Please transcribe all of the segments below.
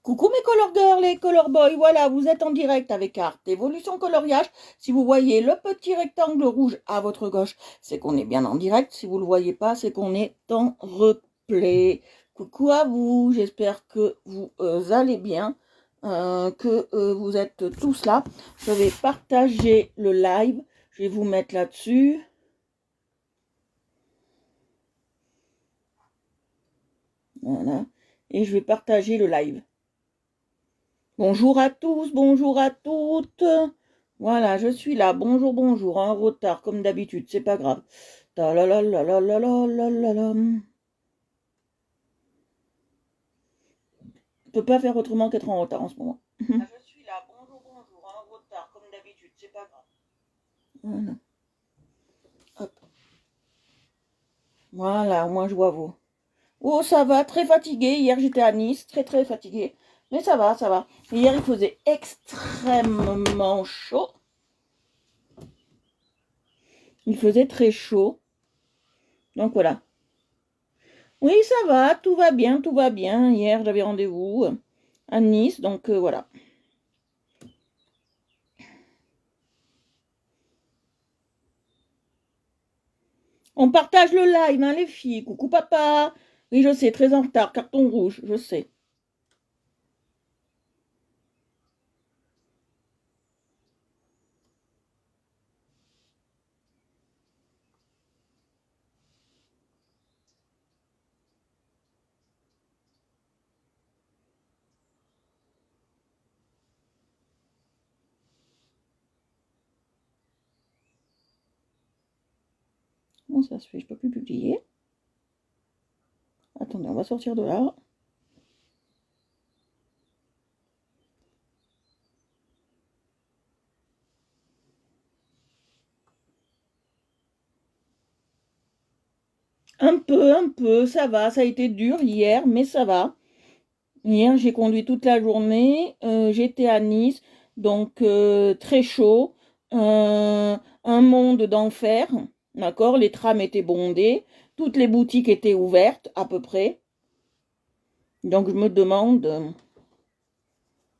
Coucou mes color girls et color boys, voilà, vous êtes en direct avec Art Evolution Coloriage. Si vous voyez le petit rectangle rouge à votre gauche, c'est qu'on est bien en direct. Si vous ne le voyez pas, c'est qu'on est en replay. Coucou à vous, j'espère que vous allez bien, que vous êtes tous là. Je vais partager le live, je vais vous mettre là-dessus. Voilà, et je vais partager le live. Bonjour à tous, bonjour à toutes. Voilà, je suis là. Bonjour, bonjour. Un retard comme d'habitude, c'est pas grave. Ta la la la la la la la la la. Je peux pas faire autrement qu'être en retard en ce moment. Je suis là. Bonjour, bonjour. Un retard comme d'habitude, c'est pas grave. Voilà. Hop. Voilà, au moins je vois vous. Oh, ça va, très fatigué. Hier j'étais à Nice, très très fatigué. Mais ça va, ça va. Hier il faisait extrêmement chaud. Il faisait très chaud. Donc voilà. Oui, ça va, tout va bien, tout va bien. Hier, j'avais rendez-vous à Nice, donc voilà. On partage le live, hein, les filles. Coucou papa. Oui, je sais, très en retard, carton rouge, je sais. Comment ça se fait? Je peux plus publier. Attendez, on va sortir de là. Un peu, ça va. Ça a été dur hier, mais ça va. Hier, j'ai conduit toute la journée. J'étais à Nice, donc très chaud. Un monde d'enfer. D'accord? Les trams étaient bondés. Toutes les boutiques étaient ouvertes, à peu près. Donc, je me demande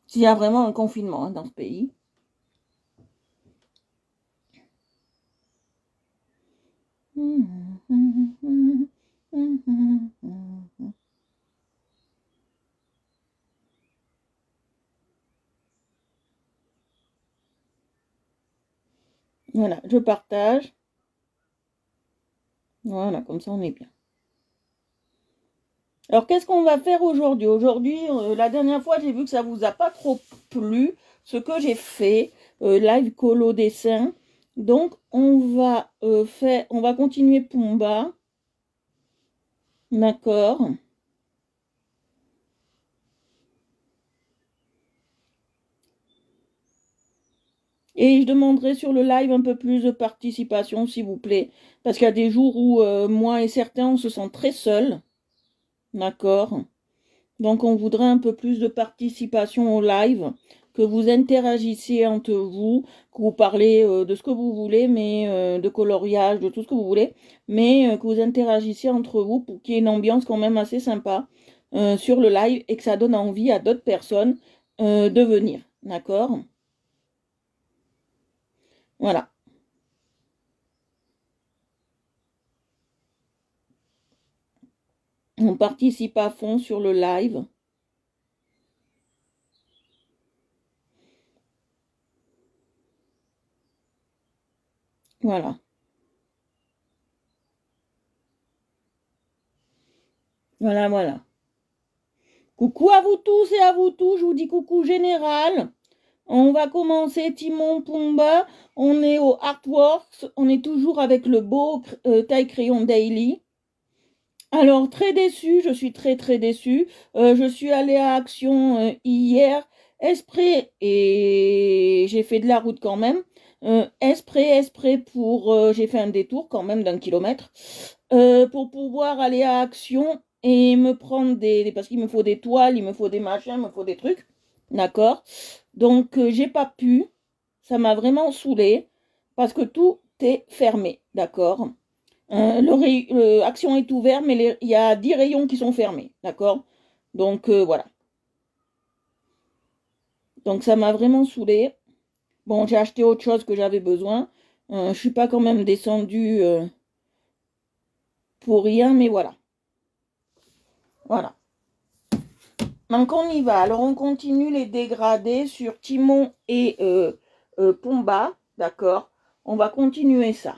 s'il y a vraiment un confinement dans ce pays. Voilà, je partage. Voilà, comme ça on est bien. Alors, qu'est-ce qu'on va faire aujourd'hui? Aujourd'hui, la dernière fois, j'ai vu que ça vous a pas trop plu, ce que j'ai fait, live colo dessin. Donc, on va continuer Pumba. D'accord. Et je demanderai sur le live un peu plus de participation, s'il vous plaît. Parce qu'il y a des jours où moi et certains, on se sent très seuls. D'accord. Donc, on voudrait un peu plus de participation au live, que vous interagissiez entre vous, que vous parlez de ce que vous voulez, mais de coloriage, de tout ce que vous voulez, mais que vous interagissiez entre vous pour qu'il y ait une ambiance quand même assez sympa sur le live et que ça donne envie à d'autres personnes de venir. D'accord? Voilà. On participe à fond sur le live. Voilà. Voilà, voilà. Coucou à vous tous et à vous tous. Je vous dis coucou général. On va commencer Timon Pumba. On est au Artworks. On est toujours avec le beau taille crayon daily. Alors, très déçu, je suis très très déçu. Je suis allée à Action hier, exprès, et j'ai fait de la route quand même. Exprès pour... j'ai fait un détour quand même d'1 kilomètre pour pouvoir aller à Action et me prendre parce qu'il me faut des toiles, il me faut des machins, il me faut des trucs. D'accord? Donc, j'ai pas pu. Ça m'a vraiment saoulée parce que tout est fermé. D'accord? Action est ouvert, mais il y a 10 rayons qui sont fermés. D'accord? Donc, voilà. Donc ça m'a vraiment saoulée. Bon, j'ai acheté autre chose que j'avais besoin. Je suis pas quand même descendue pour rien, mais voilà. Voilà. Donc on y va. Alors on continue les dégradés sur Timon et Pumba, d'accord. On va continuer ça,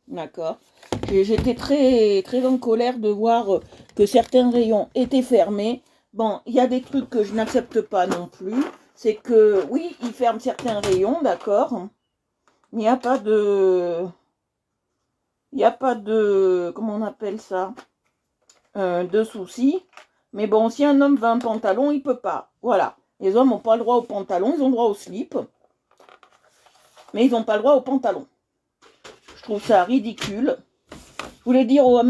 d'accord. J'étais très très en colère de voir que certains rayons étaient fermés. Bon, il y a des trucs que je n'accepte pas non plus. C'est que oui, ils ferment certains rayons, d'accord. Il n'y a pas de, comment on appelle ça, de soucis. Mais bon, si un homme veut un pantalon, il peut pas. Voilà. Les hommes n'ont pas le droit au pantalon, ils ont le droit au slip. Mais ils n'ont pas le droit au pantalon. Je trouve ça ridicule. Je voulais dire le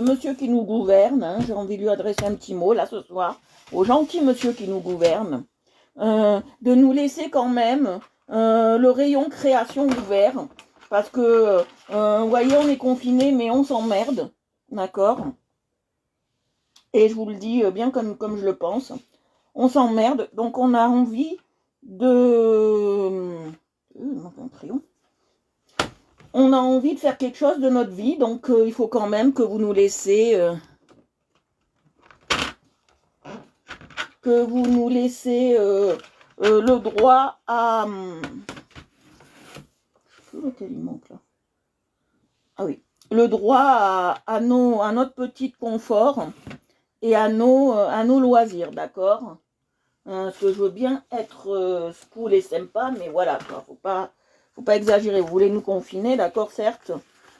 monsieur qui nous gouverne, hein, j'ai envie de lui adresser un petit mot là ce soir, au gentil monsieur qui nous gouverne, de nous laisser quand même le rayon création ouvert. Parce que, vous voyez, on est confiné, mais on s'emmerde. D'accord? Et je vous le dis bien comme je le pense. On s'emmerde, donc on a envie de... il manque un crayon. On a envie de faire quelque chose de notre vie, donc il faut quand même que vous nous laissez... le droit à... lequel il manque là? Ah oui. Le droit à notre petit confort et à nos loisirs, d'accord? Parce que je veux bien être cool et sympa, mais voilà, quoi. Faut pas exagérer. Vous voulez nous confiner, d'accord, certes,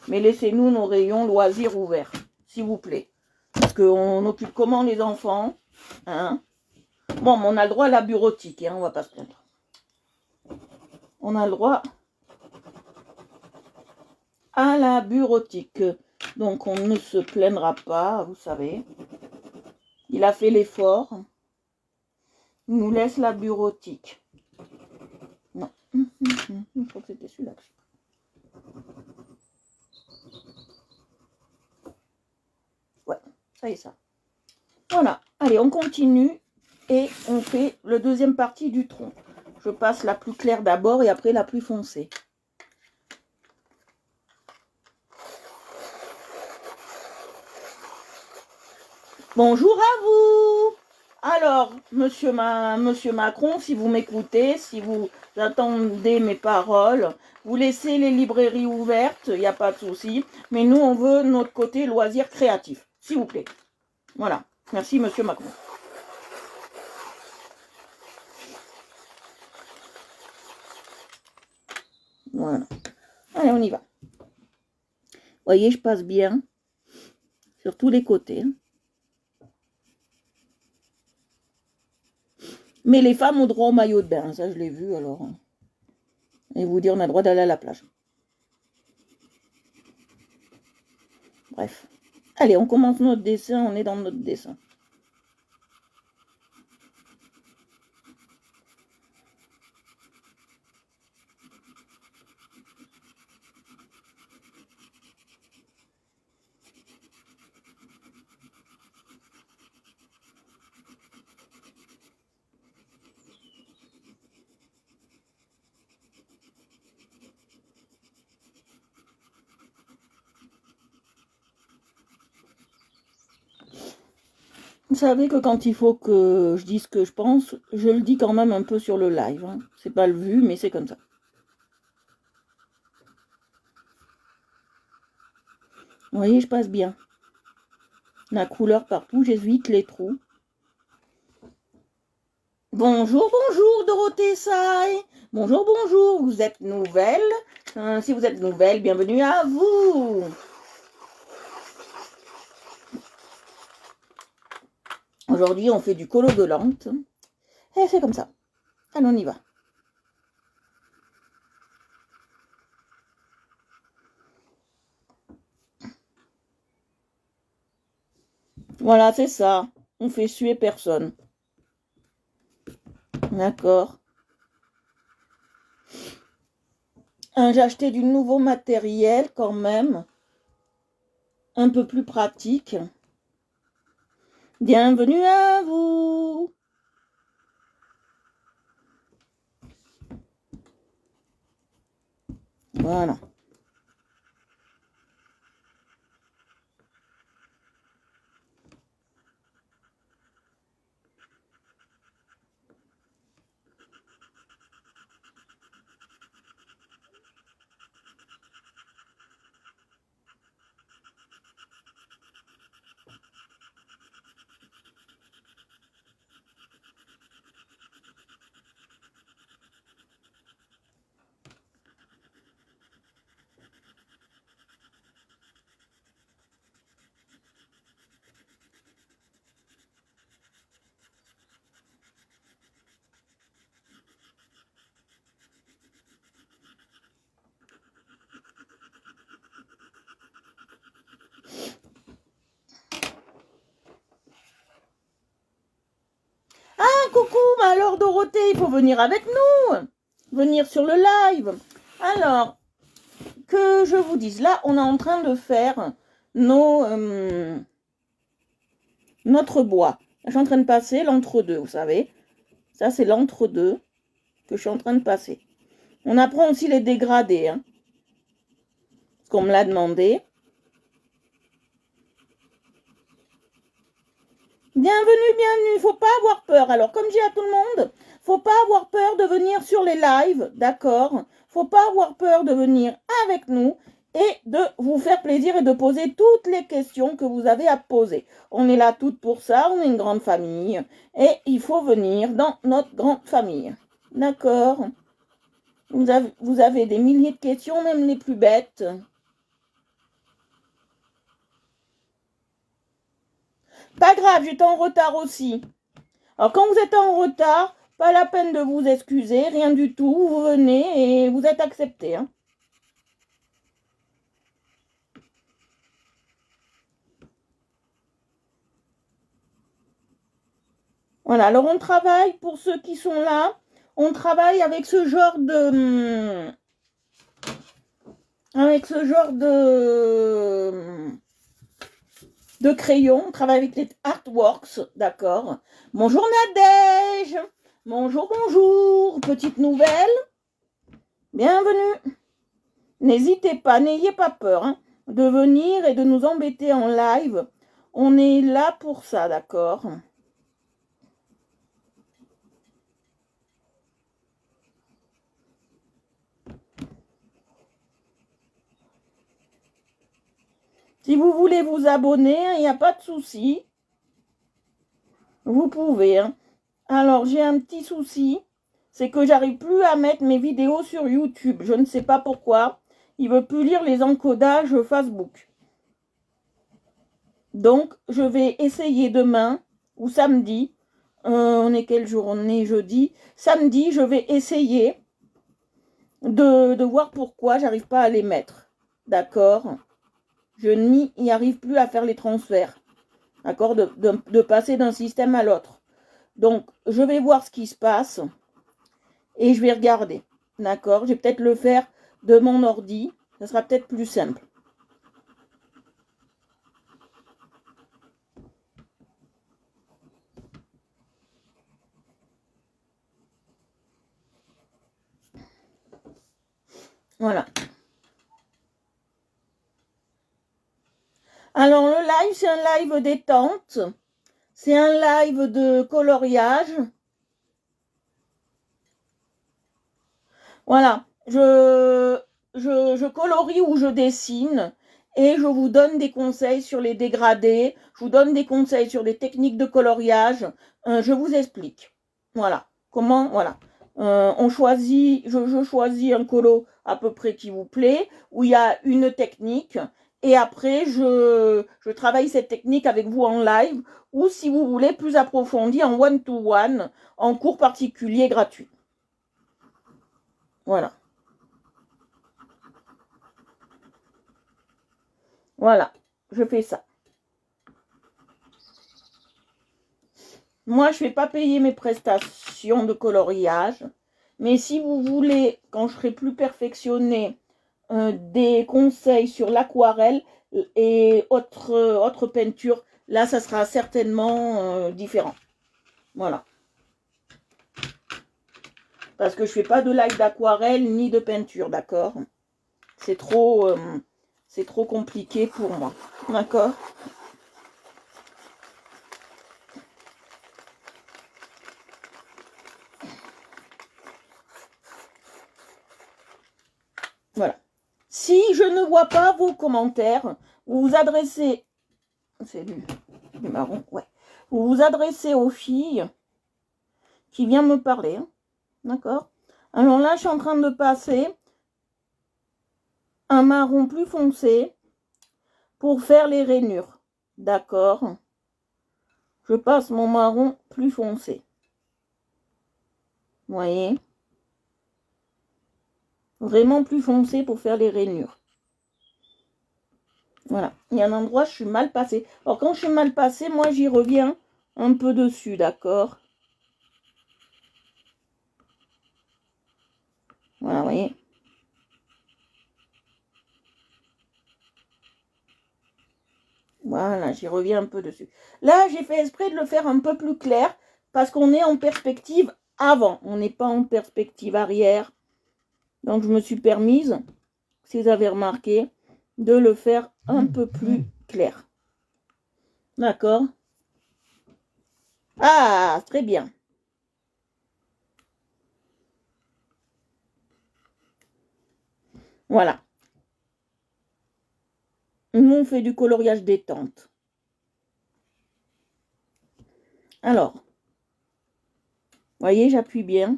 mais laissez-nous nos rayons loisirs ouverts, s'il vous plaît. Parce qu'on occupe comment les enfants, hein? Bon, mais on a le droit à la bureautique, hein, on va pas se plaindre. On a le droit à la bureautique. Donc on ne se plaindra pas, vous savez. Il a fait l'effort. Il nous laisse la bureautique. Non. Je crois que c'était celui-là. Ouais, ça y est ça. Voilà. Allez, on continue et on fait le deuxième partie du tronc. Je passe la plus claire d'abord et après la plus foncée. Bonjour à vous. Alors, monsieur Macron, si vous m'écoutez, si vous attendez mes paroles, vous laissez les librairies ouvertes, il n'y a pas de souci. Mais nous, on veut notre côté loisir créatif, s'il vous plaît. Voilà. Merci, monsieur Macron. Voilà. Allez, on y va. Vous voyez, je passe bien sur tous les côtés. Mais les femmes ont droit au maillot de bain, ça je l'ai vu alors. Et vous dire, on a le droit d'aller à la plage. Bref. Allez, on commence notre dessin, on est dans notre dessin. Vous savez que quand il faut que je dise ce que je pense, je le dis quand même un peu sur le live. Hein. C'est pas le vu, mais c'est comme ça. Vous voyez, je passe bien. La couleur partout, j'évite les trous. Bonjour, bonjour Dorothée Say. Bonjour, bonjour, vous êtes nouvelle. Si vous êtes nouvelle, bienvenue à vous. Aujourd'hui, on fait du colodolante. Et c'est comme ça. Allez, on y va. Voilà, c'est ça. On fait suer personne. D'accord. J'ai acheté du nouveau matériel quand même. Un peu plus pratique. Bienvenue à vous. Voilà. Ah, coucou, mais alors Dorothée, il faut venir avec nous. Venir sur le live. Alors, que je vous dise, là, on est en train de faire notre bois. Je suis en train de passer l'entre-deux, vous savez. Ça, c'est l'entre-deux que je suis en train de passer. On apprend aussi les dégradés, hein, parce qu'on me l'a demandé. Bienvenue, bienvenue. Faut pas avoir peur. Alors, comme je dis à tout le monde, faut pas avoir peur de venir sur les lives, d'accord? Faut pas avoir peur de venir avec nous et de vous faire plaisir et de poser toutes les questions que vous avez à poser. On est là toutes pour ça, on est une grande famille et il faut venir dans notre grande famille. D'accord? Vous avez des milliers de questions, même les plus bêtes. Pas grave, j'étais en retard aussi. Alors, quand vous êtes en retard, pas la peine de vous excuser, rien du tout. Vous venez et vous êtes accepté. Hein. Voilà, alors on travaille, pour ceux qui sont là, on travaille avec ce genre de... de crayon. On travaille avec les Artworks, d'accord. Bonjour Nadège. Bonjour, bonjour. Petite nouvelle. Bienvenue. N'hésitez pas, n'ayez pas peur hein, de venir et de nous embêter en live. On est là pour ça, d'accord? Si vous voulez vous abonner, il n'y a pas de souci. Vous pouvez. Hein. Alors, j'ai un petit souci. C'est que j'arrive plus à mettre mes vidéos sur YouTube. Je ne sais pas pourquoi. Il ne veut plus lire les encodages Facebook. Donc, je vais essayer demain ou samedi. On est quel jour? On est jeudi. Samedi, je vais essayer de voir pourquoi j'arrive pas à les mettre. D'accord? Je n'y arrive plus à faire les transferts. D'accord? De passer d'un système à l'autre. Donc, je vais voir ce qui se passe et je vais regarder. D'accord? Je vais peut-être le faire de mon ordi. Ça sera peut-être plus simple. Voilà. Alors, le live, c'est un live détente. C'est un live de coloriage. Voilà. Je colorie ou je dessine et je vous donne des conseils sur les dégradés. Je vous donne des conseils sur les techniques de coloriage. Je vous explique. Voilà. Comment, voilà. Je choisis un colo à peu près qui vous plaît, où il y a une technique. Et après, je travaille cette technique avec vous en live ou si vous voulez plus approfondi en one-to-one, en cours particulier gratuit. Voilà. Voilà, je fais ça. Moi, je ne vais pas payer mes prestations de coloriage. Mais si vous voulez, quand je serai plus perfectionné, des conseils sur l'aquarelle et autres peintures, là, ça sera certainement différent. Voilà. Parce que je ne fais pas de live d'aquarelle ni de peinture, d'accord? c'est trop compliqué pour moi. D'accord? Voilà. Si je ne vois pas vos commentaires, vous vous adressez... C'est du marron, ouais. Vous vous adressez aux filles qui viennent me parler. Hein. D'accord? Alors là, je suis en train de passer un marron plus foncé pour faire les rainures. D'accord? Je passe mon marron plus foncé. Vous voyez? Vraiment plus foncé pour faire les rainures. Voilà. Il y a un endroit, je suis mal passée. Alors, quand je suis mal passée, moi, j'y reviens un peu dessus, d'accord? Voilà, vous voyez? Voilà, j'y reviens un peu dessus. Là, j'ai fait exprès de le faire un peu plus clair parce qu'on est en perspective avant. On n'est pas en perspective arrière. Donc, je me suis permise, si vous avez remarqué, de le faire un peu plus clair. D'accord? Ah, très bien. Voilà. Nous, on fait du coloriage détente. Alors, vous voyez, j'appuie bien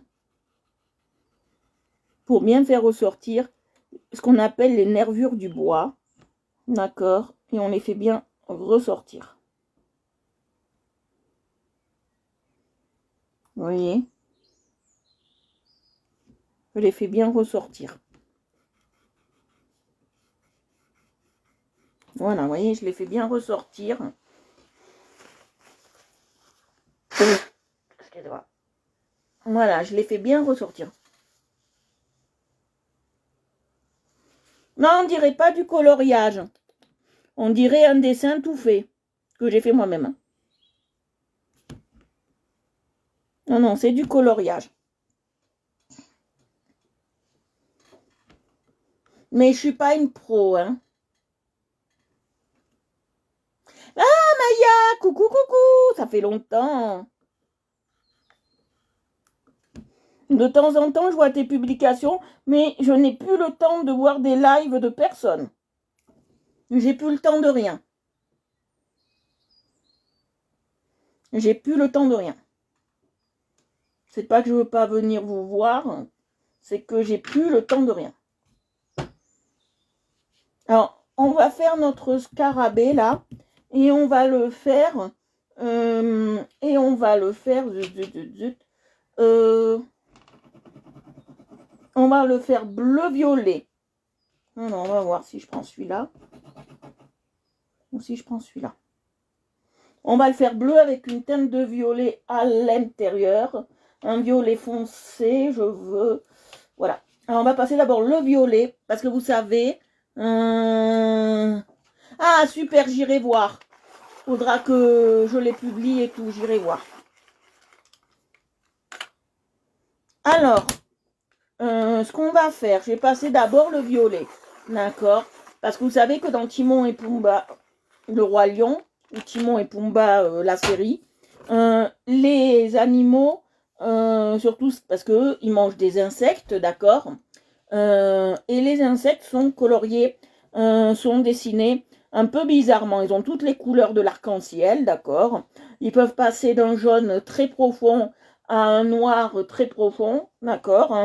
pour bien faire ressortir ce qu'on appelle les nervures du bois. D'accord? Et on les fait bien ressortir. Vous voyez? Je les fais bien ressortir. Voilà, vous voyez, je les fais bien ressortir. Excusez-moi. Voilà, je les fais bien ressortir. Non, on dirait pas du coloriage. On dirait un dessin tout fait, que j'ai fait moi-même. Non, non, c'est du coloriage. Mais je suis pas une pro, hein. Ah, Maya, coucou, coucou, ça fait longtemps. De temps en temps, je vois tes publications, mais je n'ai plus le temps de voir des lives de personnes. J'ai plus le temps de rien. J'ai plus le temps de rien. C'est pas que je veux pas venir vous voir, c'est que j'ai plus le temps de rien. Alors, on va faire notre scarabée là, et on va le faire, on va le faire bleu-violet. Alors, on va voir si je prends celui-là, ou si je prends celui-là. On va le faire bleu avec une teinte de violet à l'intérieur. Un violet foncé, je veux... Voilà. Alors, on va passer d'abord le violet, parce que vous savez... Ah, super, j'irai voir. Faudra que je les publie et tout, j'irai voir. Alors, ce qu'on va faire, je vais passer d'abord le violet. D'accord? Parce que vous savez que dans Timon et Pumba, le roi lion, ou Timon et Pumba, la série, les animaux, surtout parce qu'eux, ils mangent des insectes, d'accord? Et les insectes sont coloriés, sont dessinés un peu bizarrement. Ils ont toutes les couleurs de l'arc-en-ciel, d'accord? Ils peuvent passer d'un jaune très profond à un noir très profond, d'accord?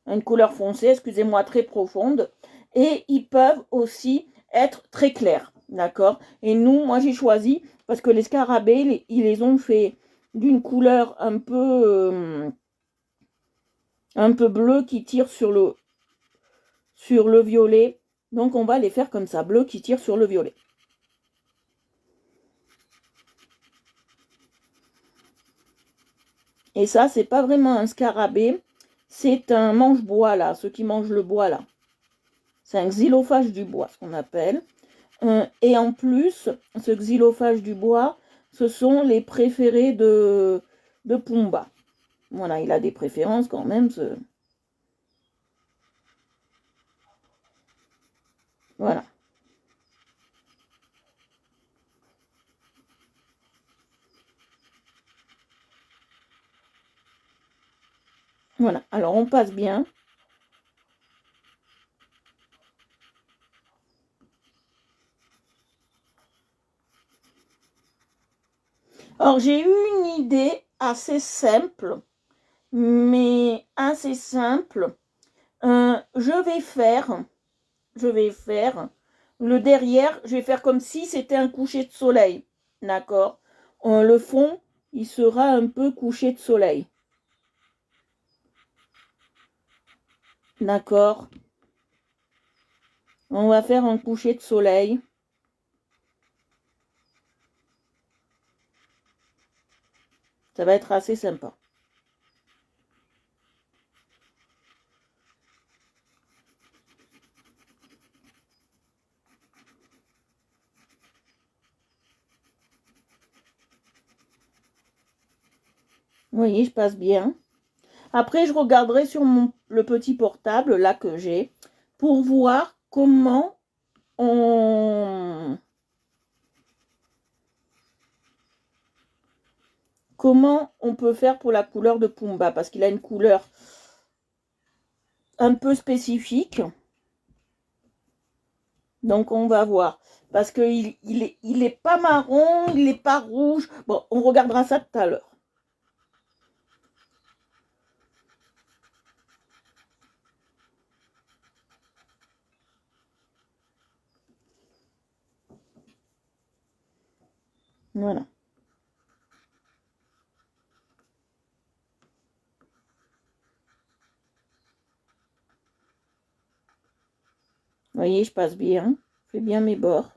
Une couleur foncée, excusez-moi, très profonde. Et ils peuvent aussi être très clairs, d'accord? Et nous, moi j'ai choisi, parce que les scarabées, ils les ont fait d'une couleur un peu bleu qui tire sur le violet. Donc on va les faire comme ça, bleu qui tire sur le violet. Et ça, c'est pas vraiment un scarabée, c'est un mange-bois là, ceux qui mangent le bois là. C'est un xylophage du bois, ce qu'on appelle. Et en plus, ce xylophage du bois, ce sont les préférés de Pumba. Voilà, il a des préférences quand même. Voilà. Voilà. Alors, on passe bien. Alors, j'ai eu une idée assez simple, mais assez simple. Je vais faire le derrière, je vais faire comme si c'était un coucher de soleil. D'accord? Le fond, il sera un peu couché de soleil. D'accord? On va faire un coucher de soleil. Ça va être assez sympa. Vous voyez, je passe bien. Après, je regarderai sur le petit portable là que j'ai pour voir comment on peut faire pour la couleur de Pumba, parce qu'il a une couleur un peu spécifique. Donc on va voir. Parce qu'il il est pas marron, il n'est pas rouge. Bon, on regardera ça tout à l'heure. Voilà. Vous voyez, je passe bien. Je fais bien mes bords.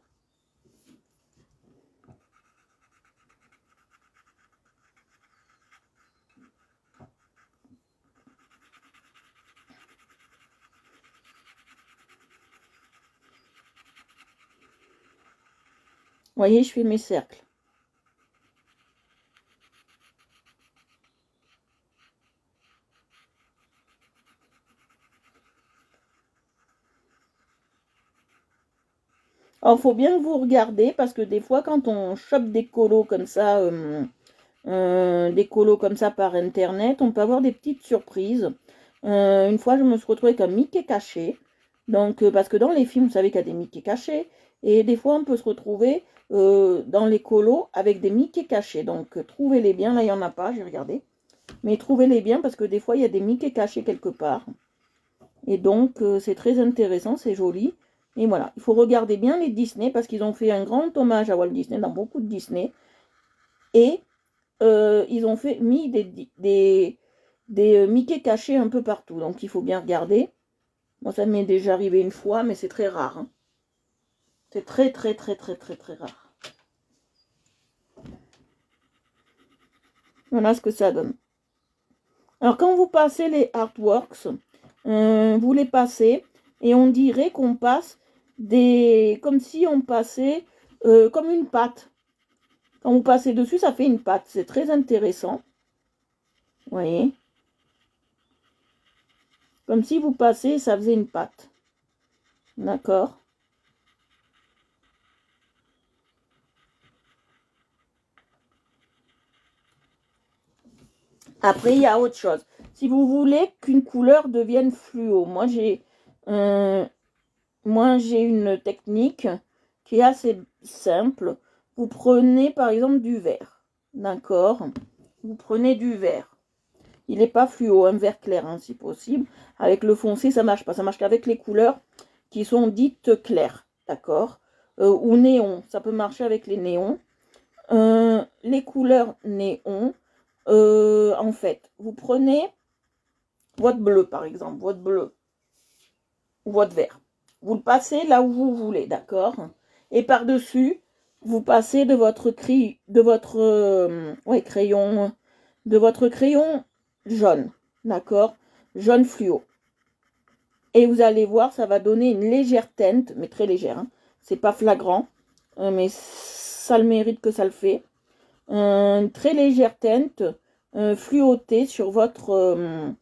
Vous voyez, je fais mes cercles. Alors, il faut bien que vous regardez, parce que des fois, quand on chope des colos comme ça, par internet, on peut avoir des petites surprises. Une fois, je me suis retrouvée avec un Mickey caché. Donc, parce que dans les films, vous savez qu'il y a des Mickey cachés. Et des fois, on peut se retrouver dans les colos avec des Mickey cachés. Donc, trouvez-les bien. Là, il n'y en a pas, j'ai regardé. Mais trouvez-les bien parce que des fois, il y a des Mickey cachés quelque part. Et donc, c'est très intéressant, c'est joli. Et voilà, il faut regarder bien les Disney parce qu'ils ont fait un grand hommage à Walt Disney dans beaucoup de Disney. Et ils ont mis des Mickey cachés un peu partout. Donc, il faut bien regarder. Moi, ça m'est déjà arrivé une fois, mais c'est très rare. Hein. C'est très, très, très, très, très, très rare. Voilà ce que ça donne. Alors, quand vous passez les artworks, vous les passez et on dirait qu'on passe comme si on passait comme une pâte. Quand vous passez dessus, ça fait une pâte. C'est très intéressant. Vous voyez? Comme si vous passez, ça faisait une pâte. D'accord? Après, il y a autre chose. Si vous voulez qu'une couleur devienne fluo, moi j'ai une technique qui est assez simple. Vous prenez par exemple du vert. D'accord? Vous prenez du vert. Il n'est pas fluo, un vert clair hein, si possible. Avec le foncé, ça marche pas. Ça marche qu'avec les couleurs qui sont dites claires. D'accord? Ou néon. Ça peut marcher avec les néons. Les couleurs néon. En fait, vous prenez votre bleu, par exemple, votre bleu ou votre vert. Vous le passez là où vous voulez, d'accord? Et par-dessus, vous passez de votre crayon, de votre crayon jaune, d'accord? Jaune fluo. Et vous allez voir, ça va donner une légère teinte, mais très légère. Hein. C'est pas flagrant, mais ça le mérite que ça le fait. Une très légère teinte fluotée sur votre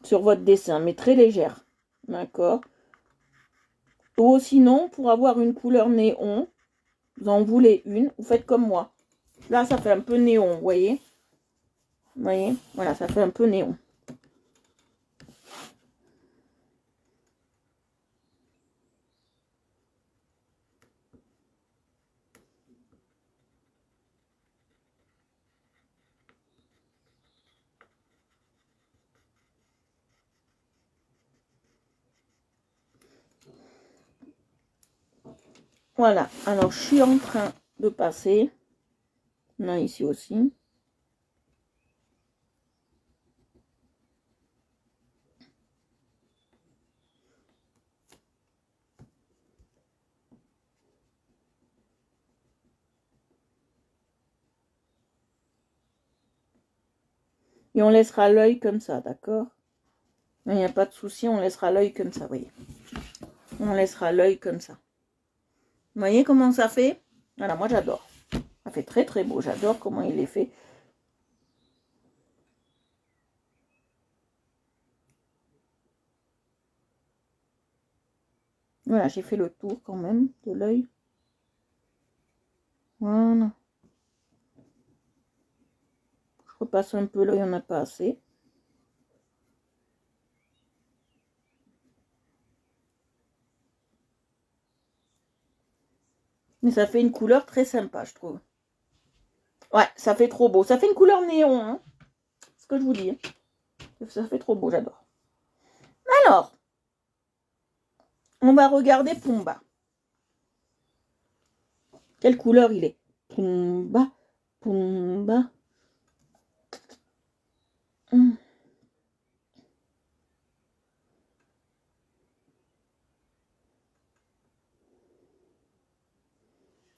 sur votre dessin, mais très légère. D'accord? Ou sinon, pour avoir une couleur néon, vous en voulez une, vous faites comme moi. Là, ça fait un peu néon, vous voyez? Vous voyez? Voilà, ça fait un peu néon. Voilà, alors je suis en train de passer. Là, ici aussi. Et on laissera l'œil comme ça, d'accord? Il n'y a pas de souci, on laissera l'œil comme ça, vous voyez. On laissera l'œil comme ça. Vous voyez comment ça fait? Voilà, moi j'adore. Ça fait très très beau, j'adore comment il est fait. Voilà, j'ai fait le tour quand même de l'œil. Voilà. Je repasse un peu l'œil, on n'a pas assez. Mais ça fait une couleur très sympa, je trouve. Ouais, ça fait trop beau. Ça fait une couleur néon, hein. C'est ce que je vous dis. Ça fait trop beau, j'adore. Alors, on va regarder Pumba. Quelle couleur il est? Pumba, Pumba.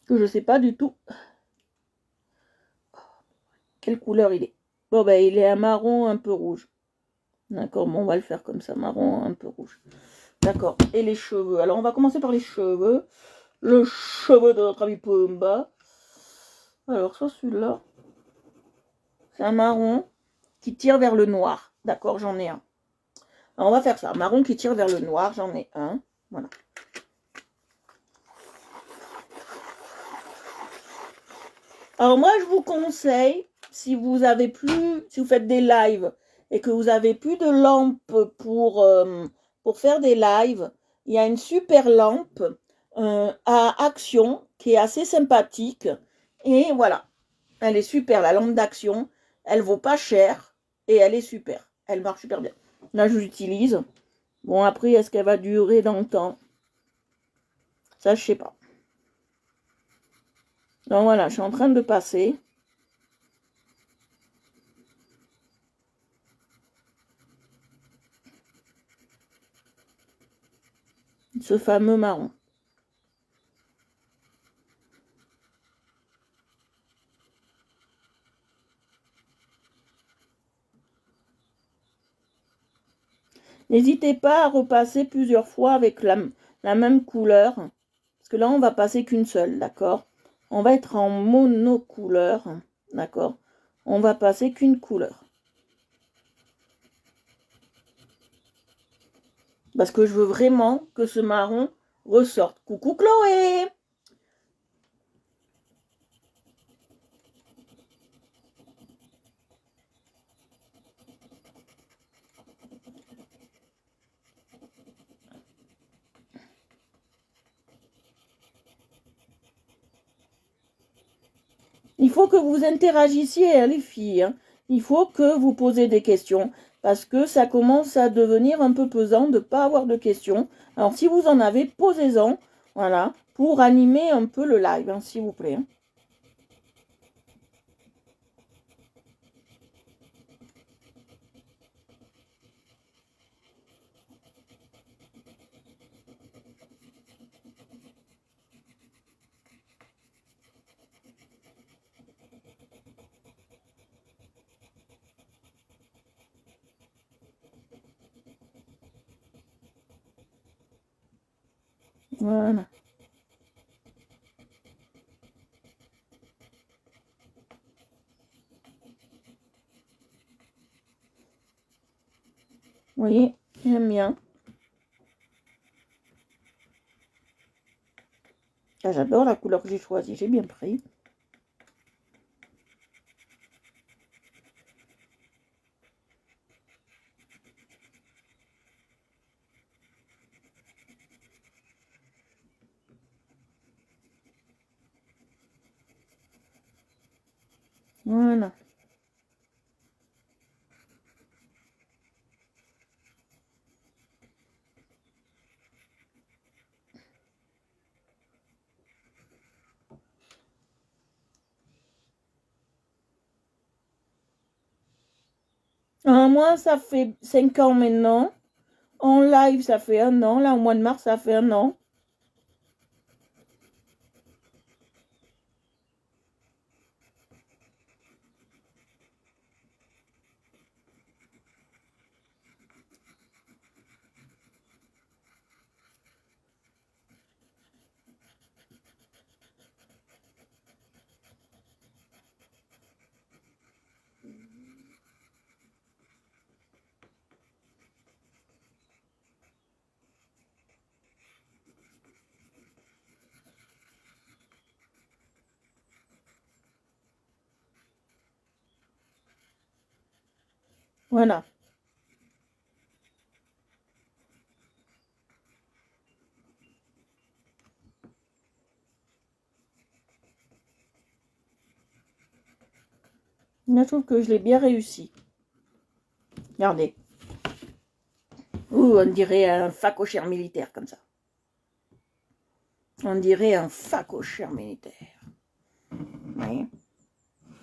Que je sais pas du tout quelle couleur il est. Bon, ben, il est un marron un peu rouge. D'accord, bon, on va le faire comme ça, marron un peu rouge. D'accord, et les cheveux. Alors, on va commencer par les cheveux. Le cheveu de notre ami Pumba. Alors, soit celui-là. C'est un marron qui tire vers le noir. D'accord, j'en ai un. Alors, on va faire ça. Marron qui tire vers le noir, j'en ai un. Voilà. Alors, moi, je vous conseille, si vous faites des lives et que vous avez plus de lampe pour faire des lives, il y a une super lampe à action qui est assez sympathique. Et voilà, elle est super, la lampe d'action. Elle vaut pas cher et elle est super. Elle marche super bien. Là, je l'utilise. Bon, après, est-ce qu'elle va durer dans le temps? Ça, je sais pas. Donc voilà, je suis en train de passer. Ce fameux marron. N'hésitez pas à repasser plusieurs fois avec la même couleur. Parce que là, on va passer qu'une seule, d'accord? On va être en monocouleur, d'accord? On va passer qu'une couleur. Parce que je veux vraiment que ce marron ressorte. Coucou Chloé! Il faut que vous interagissiez, hein, les filles. Hein. Il faut que vous posez des questions parce que ça commence à devenir un peu pesant de ne pas avoir de questions. Alors, si vous en avez, posez-en, voilà, pour animer un peu le live, hein, s'il vous plaît. Hein. Voilà. Vous voyez, j'aime bien. Ah, j'adore la couleur que j'ai choisie, j'ai bien pris. Voilà. Moi, ça fait 5 ans maintenant. En live, ça fait 1 an. Là, au mois de mars, ça fait 1 an. Voilà. Là, je trouve que je l'ai bien réussi. Regardez. Ouh, on dirait un facochère militaire comme ça. On dirait un facochère militaire. Oui.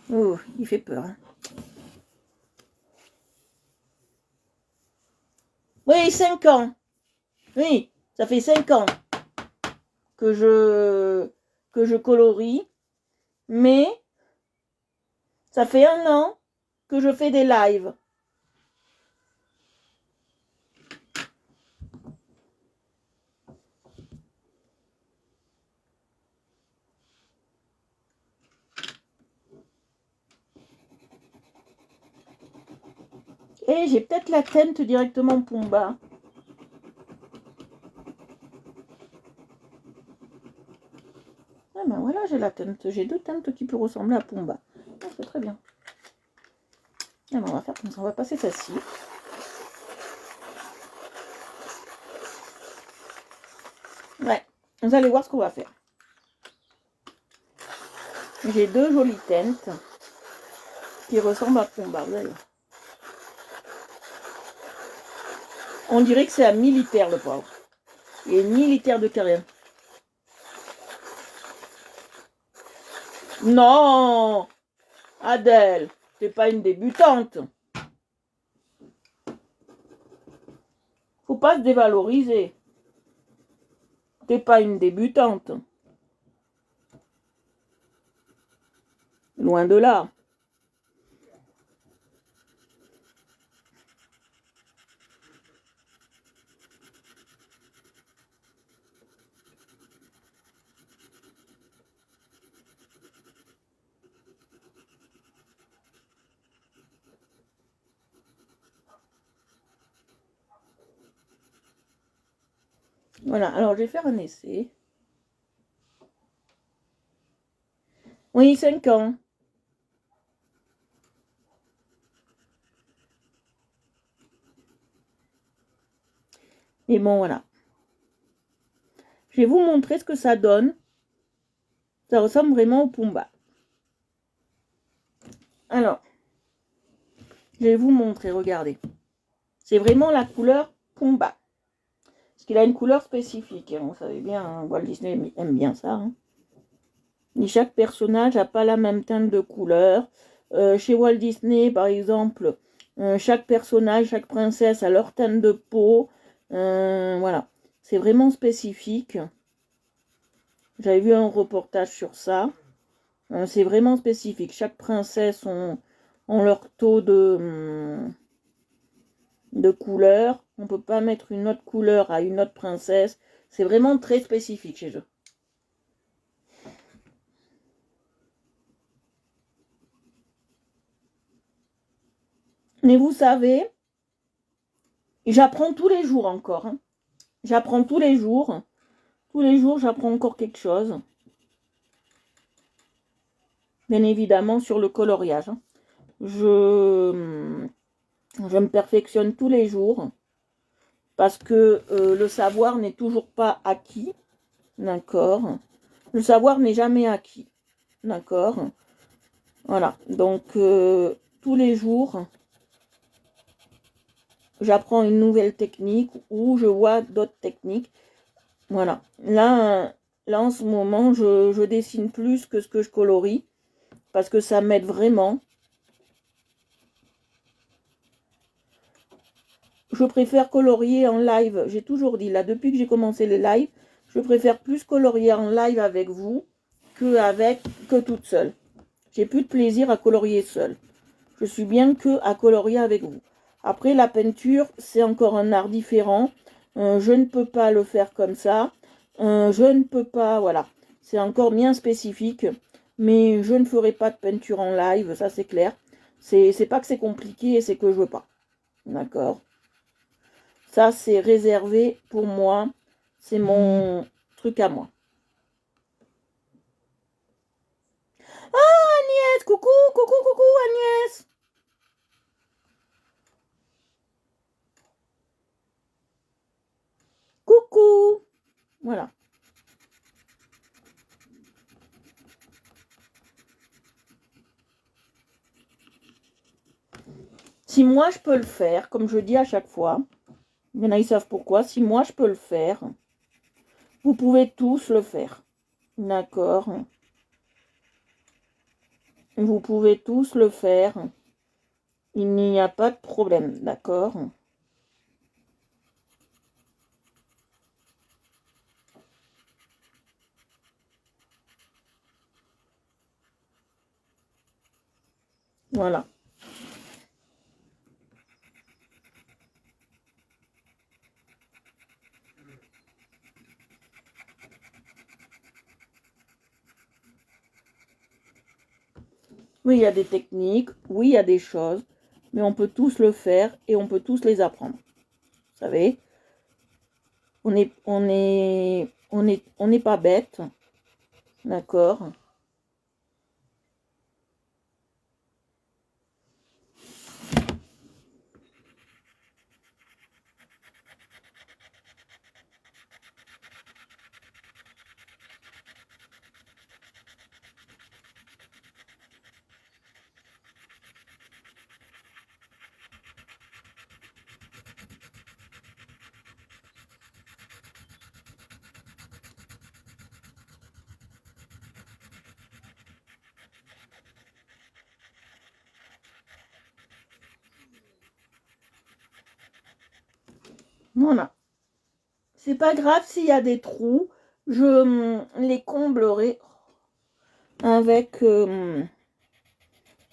Ouh, il fait peur. Hein. Oui, 5 ans. Oui, ça fait 5 ans que je colorie. Mais ça fait 1 an que je fais des lives. Et j'ai peut-être la teinte directement Pumba. Ah ben voilà, j'ai la teinte. J'ai 2 teintes qui peuvent ressembler à Pumba. Ah, c'est très bien. Ah ben on va faire comme ça. On va passer celle-ci. Ouais, vous allez voir ce qu'on va faire. J'ai 2 jolies teintes qui ressemblent à Pumba. Vous allez voir. On dirait que c'est un militaire, le pauvre. Il est militaire de carrière. Non, Adèle, t'es pas une débutante. Faut pas se dévaloriser. T'es pas une débutante. Loin de là. Voilà, alors je vais faire un essai. Oui, 5 ans. Et bon, voilà. Je vais vous montrer ce que ça donne. Ça ressemble vraiment au Pumba. Alors, je vais vous montrer, regardez. C'est vraiment la couleur Pumba. Parce qu'il a une couleur spécifique. Vous savez bien, hein, Walt Disney aime bien ça. Hein. Et chaque personnage n'a pas la même teinte de couleur. Chez Walt Disney, par exemple, chaque personnage, chaque princesse a leur teinte de peau. Voilà. C'est vraiment spécifique. J'avais vu un reportage sur ça. C'est vraiment spécifique. Chaque princesse ont leur taux de couleur. On ne peut pas mettre une autre couleur à une autre princesse. C'est vraiment très spécifique chez eux. Mais vous savez, Et j'apprends tous les jours encore. Hein. J'apprends tous les jours. Tous les jours, j'apprends encore quelque chose. Bien évidemment, sur le coloriage. Hein. Je me perfectionne tous les jours. Parce que le savoir n'est toujours pas acquis. D'accord. Le savoir n'est jamais acquis. D'accord. Voilà. Donc, tous les jours, j'apprends une nouvelle technique ou je vois d'autres techniques. Voilà. Là en ce moment, je dessine plus que ce que je colorie. Parce que ça m'aide vraiment. Je préfère colorier en live. J'ai toujours dit, là, depuis que j'ai commencé les lives, je préfère plus colorier en live avec vous que toute seule. J'ai plus de plaisir à colorier seule. Je suis bien que à colorier avec vous. Après, la peinture, c'est encore un art différent. Je ne peux pas le faire comme ça. Je ne peux pas, voilà. C'est encore bien spécifique. Mais je ne ferai pas de peinture en live, ça c'est clair. C'est pas que c'est compliqué, c'est que je veux pas. D'accord. Ça, c'est réservé pour moi. C'est mon truc à moi. Ah, Agnès, coucou, coucou, coucou, Agnès. Coucou. Voilà. Si moi je peux le faire, comme je dis à chaque fois, il y en a, ils savent pourquoi, si moi je peux le faire, vous pouvez tous le faire. D'accord. Vous pouvez tous le faire. Il n'y a pas de problème. D'accord. Voilà. Oui, il y a des techniques, oui, il y a des choses, mais on peut tous le faire et on peut tous les apprendre. Vous savez, on n'est pas bête, d'accord? Voilà. C'est pas grave s'il y a des trous, je les comblerai avec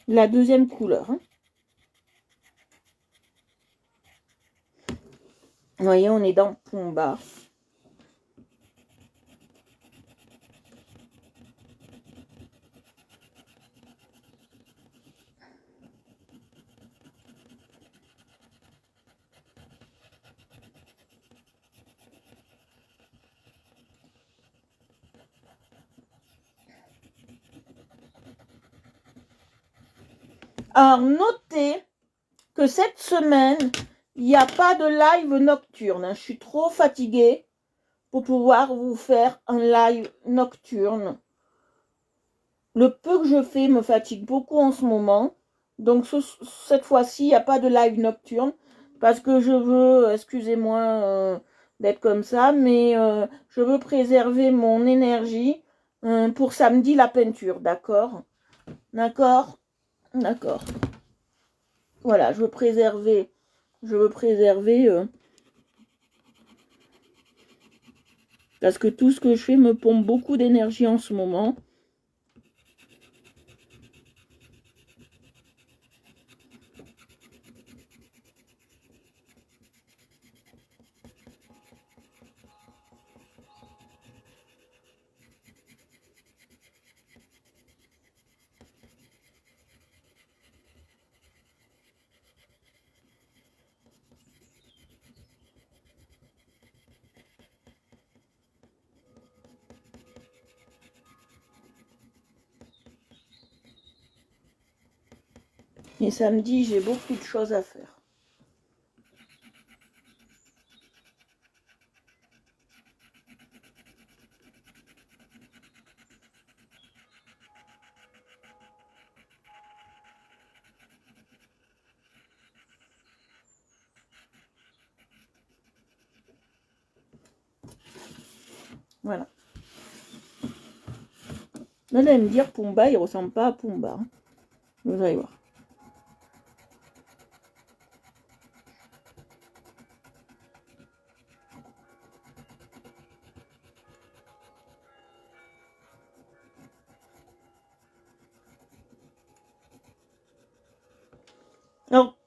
la deuxième couleur. Hein. Vous voyez, on est dans Pumba. Alors, notez que cette semaine, il n'y a pas de live nocturne. Hein. Je suis trop fatiguée pour pouvoir vous faire un live nocturne. Le peu que je fais me fatigue beaucoup en ce moment. Donc, cette fois-ci, il n'y a pas de live nocturne. Parce que je veux, excusez-moi d'être comme ça, mais je veux préserver mon énergie pour samedi la peinture. D'accord? D'accord? D'accord. Voilà, je veux préserver parce que tout ce que je fais me pompe beaucoup d'énergie en ce moment. Et samedi, j'ai beaucoup de choses à faire. Voilà. Là, vous allez me dire, Pumba, il ressemble pas à Pumba. Vous allez voir. Alors,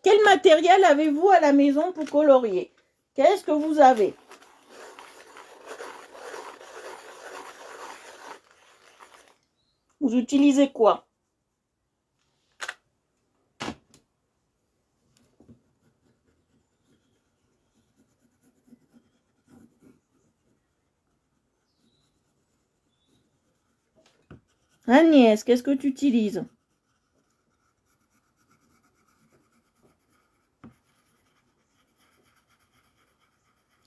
quel matériel avez-vous à la maison pour colorier? Qu'est-ce que vous avez? Vous utilisez quoi? Agnès, qu'est-ce que tu utilises?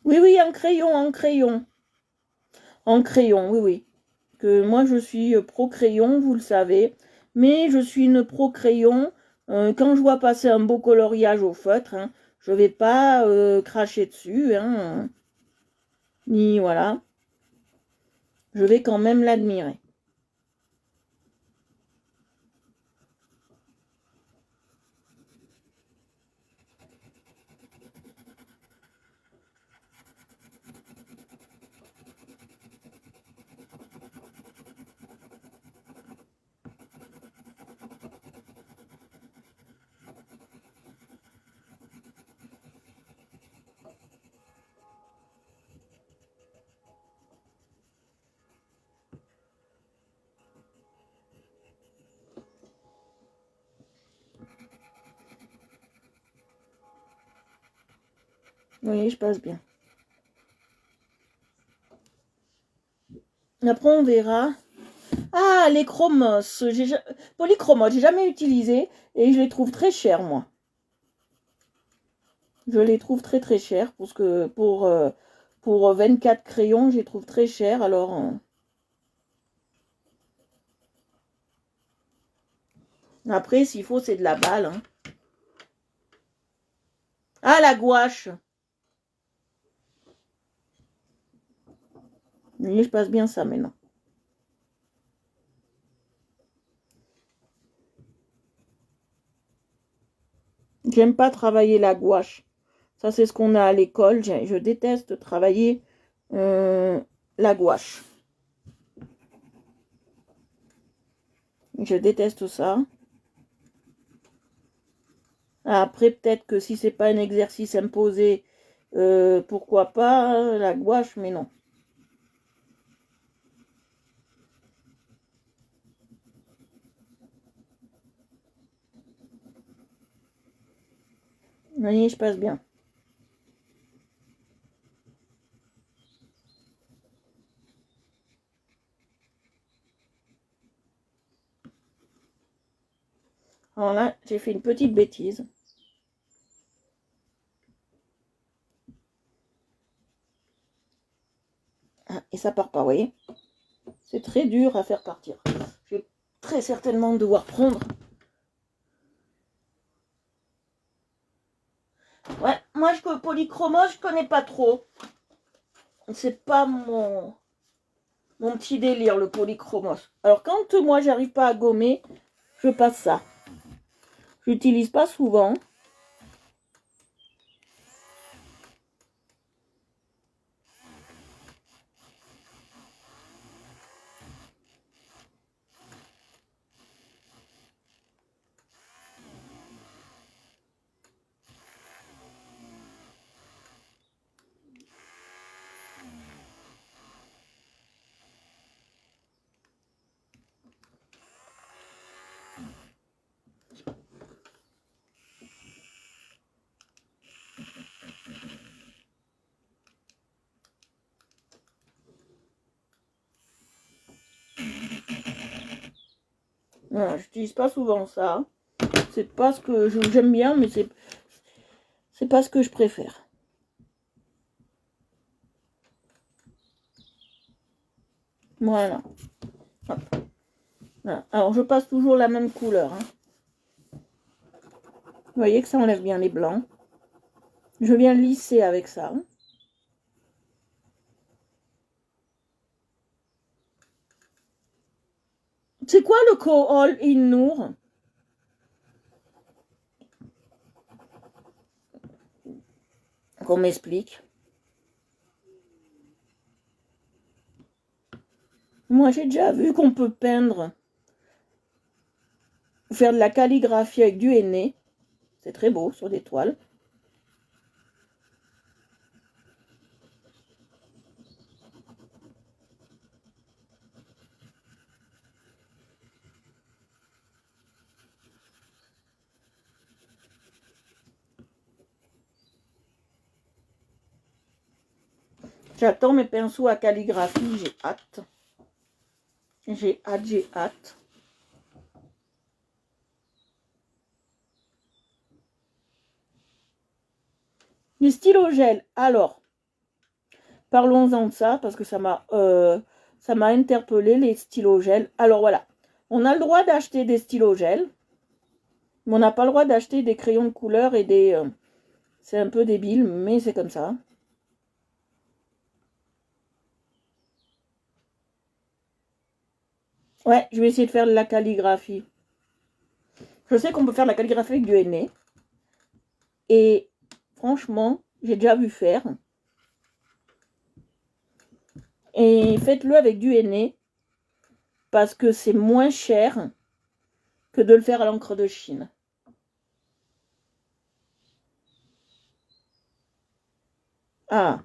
Oui, oui, en crayon, en crayon. En crayon, oui, oui. Que moi, je suis pro crayon, vous le savez. Mais je suis une pro crayon. Quand je vois passer un beau coloriage au feutre, hein, je vais pas cracher dessus. Hein, ni voilà. Je vais quand même l'admirer. Oui, je passe bien. Après, on verra. Ah, les chromos. Polychromos, j'ai jamais utilisé et je les trouve très chers, moi. Je les trouve très très chers parce que pour 24 crayons, je les trouve très chers. Alors, après, s'il faut, c'est de la balle. Hein. Ah, la gouache. Oui, je passe bien ça maintenant. J'aime pas travailler la gouache. Ça, c'est ce qu'on a à l'école. Je déteste travailler la gouache. Je déteste ça. Après, peut-être que si c'est pas un exercice imposé, pourquoi pas la gouache, mais non. Oui, je passe bien. Alors là, j'ai fait une petite bêtise. Ah, et ça part pas, vous voyez. C'est très dur à faire partir. Je vais très certainement devoir prendre. Ouais, moi, polychromos, je connais pas trop. C'est pas mon petit délire, le polychromos. Alors, quand moi, j'arrive pas à gommer, je passe ça. J'utilise pas souvent. Voilà, j'utilise pas souvent ça. C'est pas ce que j'aime bien, mais c'est pas ce que je préfère. Voilà. Hop. Voilà. Alors, je passe toujours la même couleur. Hein. Vous voyez que ça enlève bien les blancs. Je viens lisser avec ça. C'est quoi le Kohl In-Noor? Qu'on m'explique. Moi, j'ai déjà vu qu'on peut peindre, faire de la calligraphie avec du henné. C'est très beau sur des toiles. J'attends mes pinceaux à calligraphie, j'ai hâte. J'ai hâte, j'ai hâte. Les stylos gel, alors, parlons-en de ça, parce que ça m'a interpellé, les stylos gel. Alors voilà, on a le droit d'acheter des stylos gel, mais on n'a pas le droit d'acheter des crayons de couleur et des... c'est un peu débile, mais c'est comme ça. Ouais, je vais essayer de faire de la calligraphie. Je sais qu'on peut faire de la calligraphie avec du henné. Et franchement, j'ai déjà vu faire. Et faites-le avec du henné. Parce que c'est moins cher que de le faire à l'encre de Chine. Ah.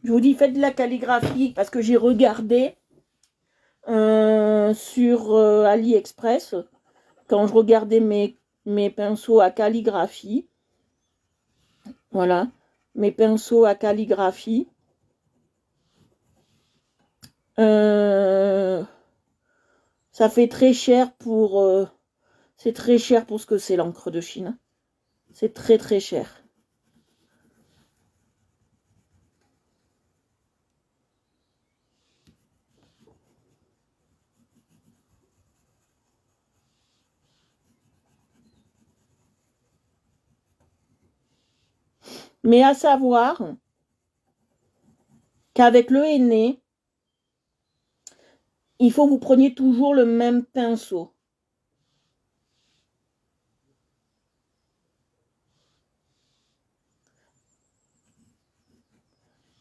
Je vous dis, faites de la calligraphie. Parce que j'ai regardé sur AliExpress. Quand je regardais mes pinceaux à calligraphie. Voilà. Mes pinceaux à calligraphie. Ça fait très cher pour... c'est très cher pour ce que c'est l'encre de Chine. C'est très très cher. Mais à savoir qu'avec le henné, il faut que vous preniez toujours le même pinceau.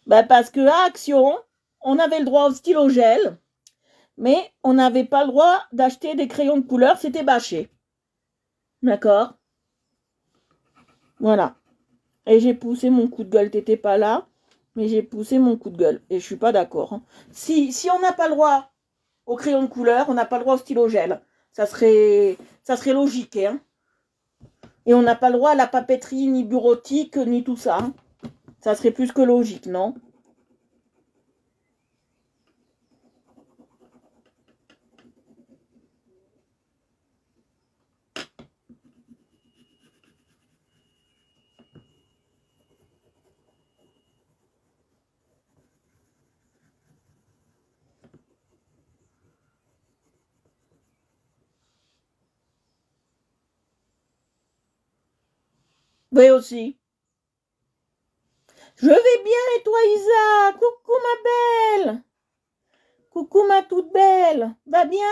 Ben parce que à Action, on avait le droit au stylo gel, mais on n'avait pas le droit d'acheter des crayons de couleur, c'était bâché. D'accord? Voilà. Et j'ai poussé mon coup de gueule, t'étais pas là, mais j'ai poussé mon coup de gueule. Et je suis pas d'accord. Hein. Si on n'a pas le droit au crayon de couleur, on n'a pas le droit au stylo gel. Ça serait logique. Hein. Et on n'a pas le droit à la papeterie, ni bureautique, ni tout ça. Hein. Ça serait plus que logique, non? Oui aussi. Je vais bien et toi Isa? Coucou ma belle. Coucou ma toute belle. Va bien?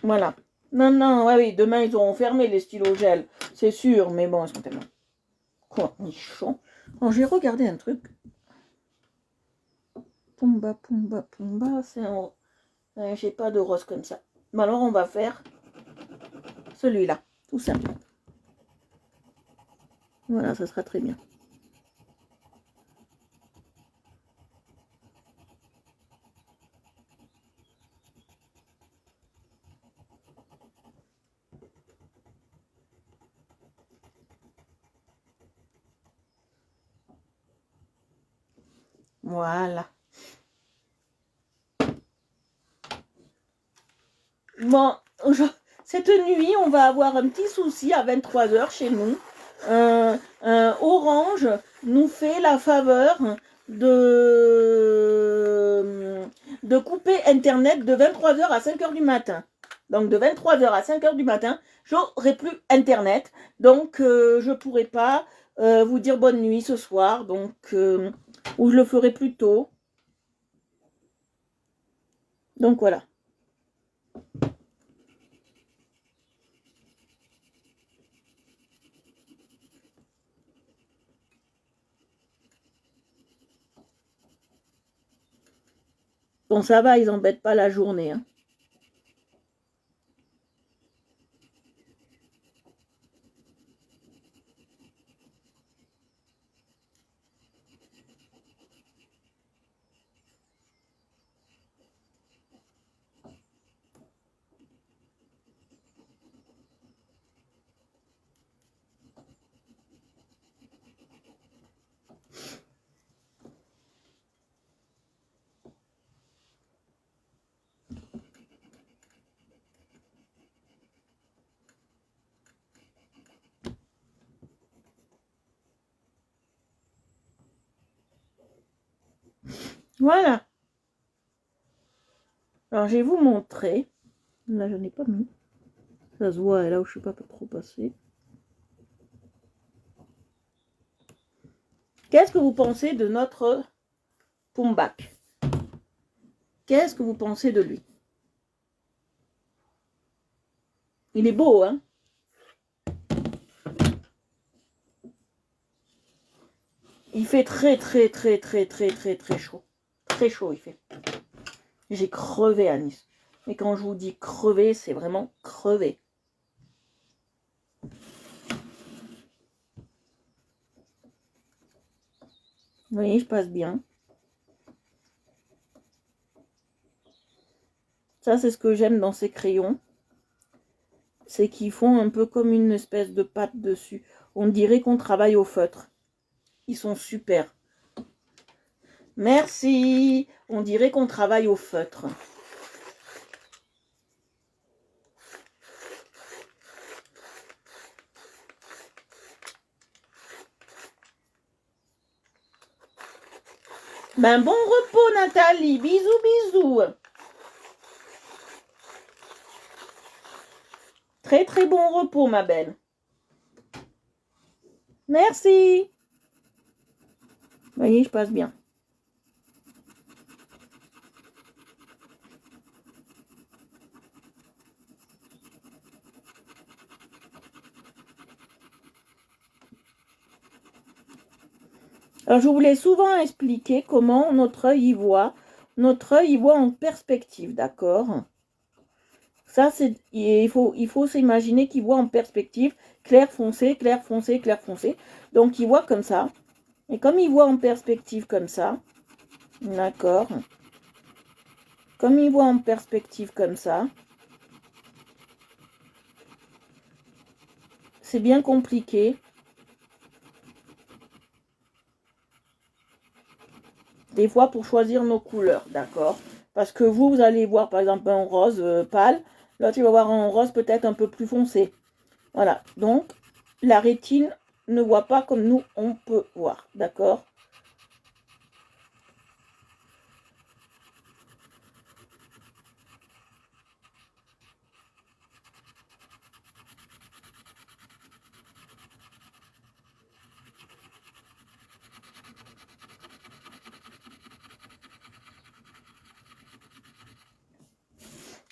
Voilà. Non, non, ouais, oui, demain ils auront fermé les stylos gel. C'est sûr, mais bon, ils sont tellement cornichons. Alors, j'ai regardé un truc. Pumba, pumba, pumba, c'est un... j'ai pas de rose comme ça. Mais alors on va faire celui-là, tout simple. Voilà, ça sera très bien. Voilà. Bon, cette nuit, on va avoir un petit souci à 23h chez nous. Orange nous fait la faveur de couper Internet de 23h à 5h du matin. Donc de 23h à 5h du matin, j'aurai plus Internet. Donc je ne pourrai pas vous dire bonne nuit ce soir. Donc, ou je le ferai plus tôt. Donc voilà. Bon, ça va, ils n'embêtent pas la journée. Hein. Voilà. Alors, je vais vous montrer. Là, je n'ai pas mis. Ça se voit, là où je ne suis pas trop passée. Qu'est-ce que vous pensez de notre Pumbak? Qu'est-ce que vous pensez de lui? Il est beau, hein? Il fait très chaud. Très chaud, il fait. J'ai crevé à Nice. Et quand je vous dis crevé, c'est vraiment crevé. Vous voyez, je passe bien. Ça, c'est ce que j'aime dans ces crayons. C'est qu'ils font un peu comme une espèce de pâte dessus. On dirait qu'on travaille au feutre. Ils sont super. Merci. On dirait qu'on travaille au feutre. Ben bon repos Nathalie. Bisous, bisous. Très bon repos ma belle. Merci. Vous voyez, je passe bien. Alors, je voulais souvent expliquer comment notre œil y voit. Notre œil y voit en perspective, d'accord? Ça, c'est, il faut s'imaginer qu'il voit en perspective clair foncé, clair foncé, clair foncé. Donc, il voit comme ça. Et comme il voit en perspective comme ça, d'accord? Comme il voit en perspective comme ça, c'est bien compliqué. Des fois pour choisir nos couleurs, d'accord? Parce que vous allez voir par exemple un rose pâle, là tu vas voir un rose peut-être un peu plus foncé. Voilà, donc la rétine ne voit pas comme nous on peut voir, d'accord?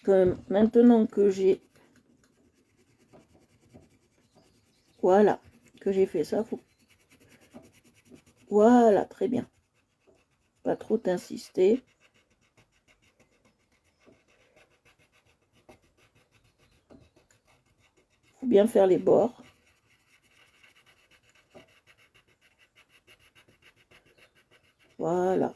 Que maintenant que j'ai, voilà, que j'ai fait ça, faut, voilà, très bien. Pas trop t'insister. Faut bien faire les bords. Voilà.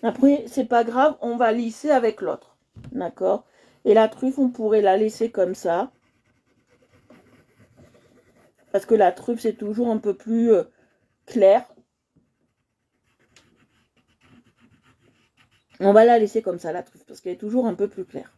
Après, c'est pas grave, on va lisser avec l'autre. D'accord? Et la truffe, on pourrait la laisser comme ça. Parce que la truffe, c'est toujours un peu plus clair. On va la laisser comme ça, la truffe, parce qu'elle est toujours un peu plus claire.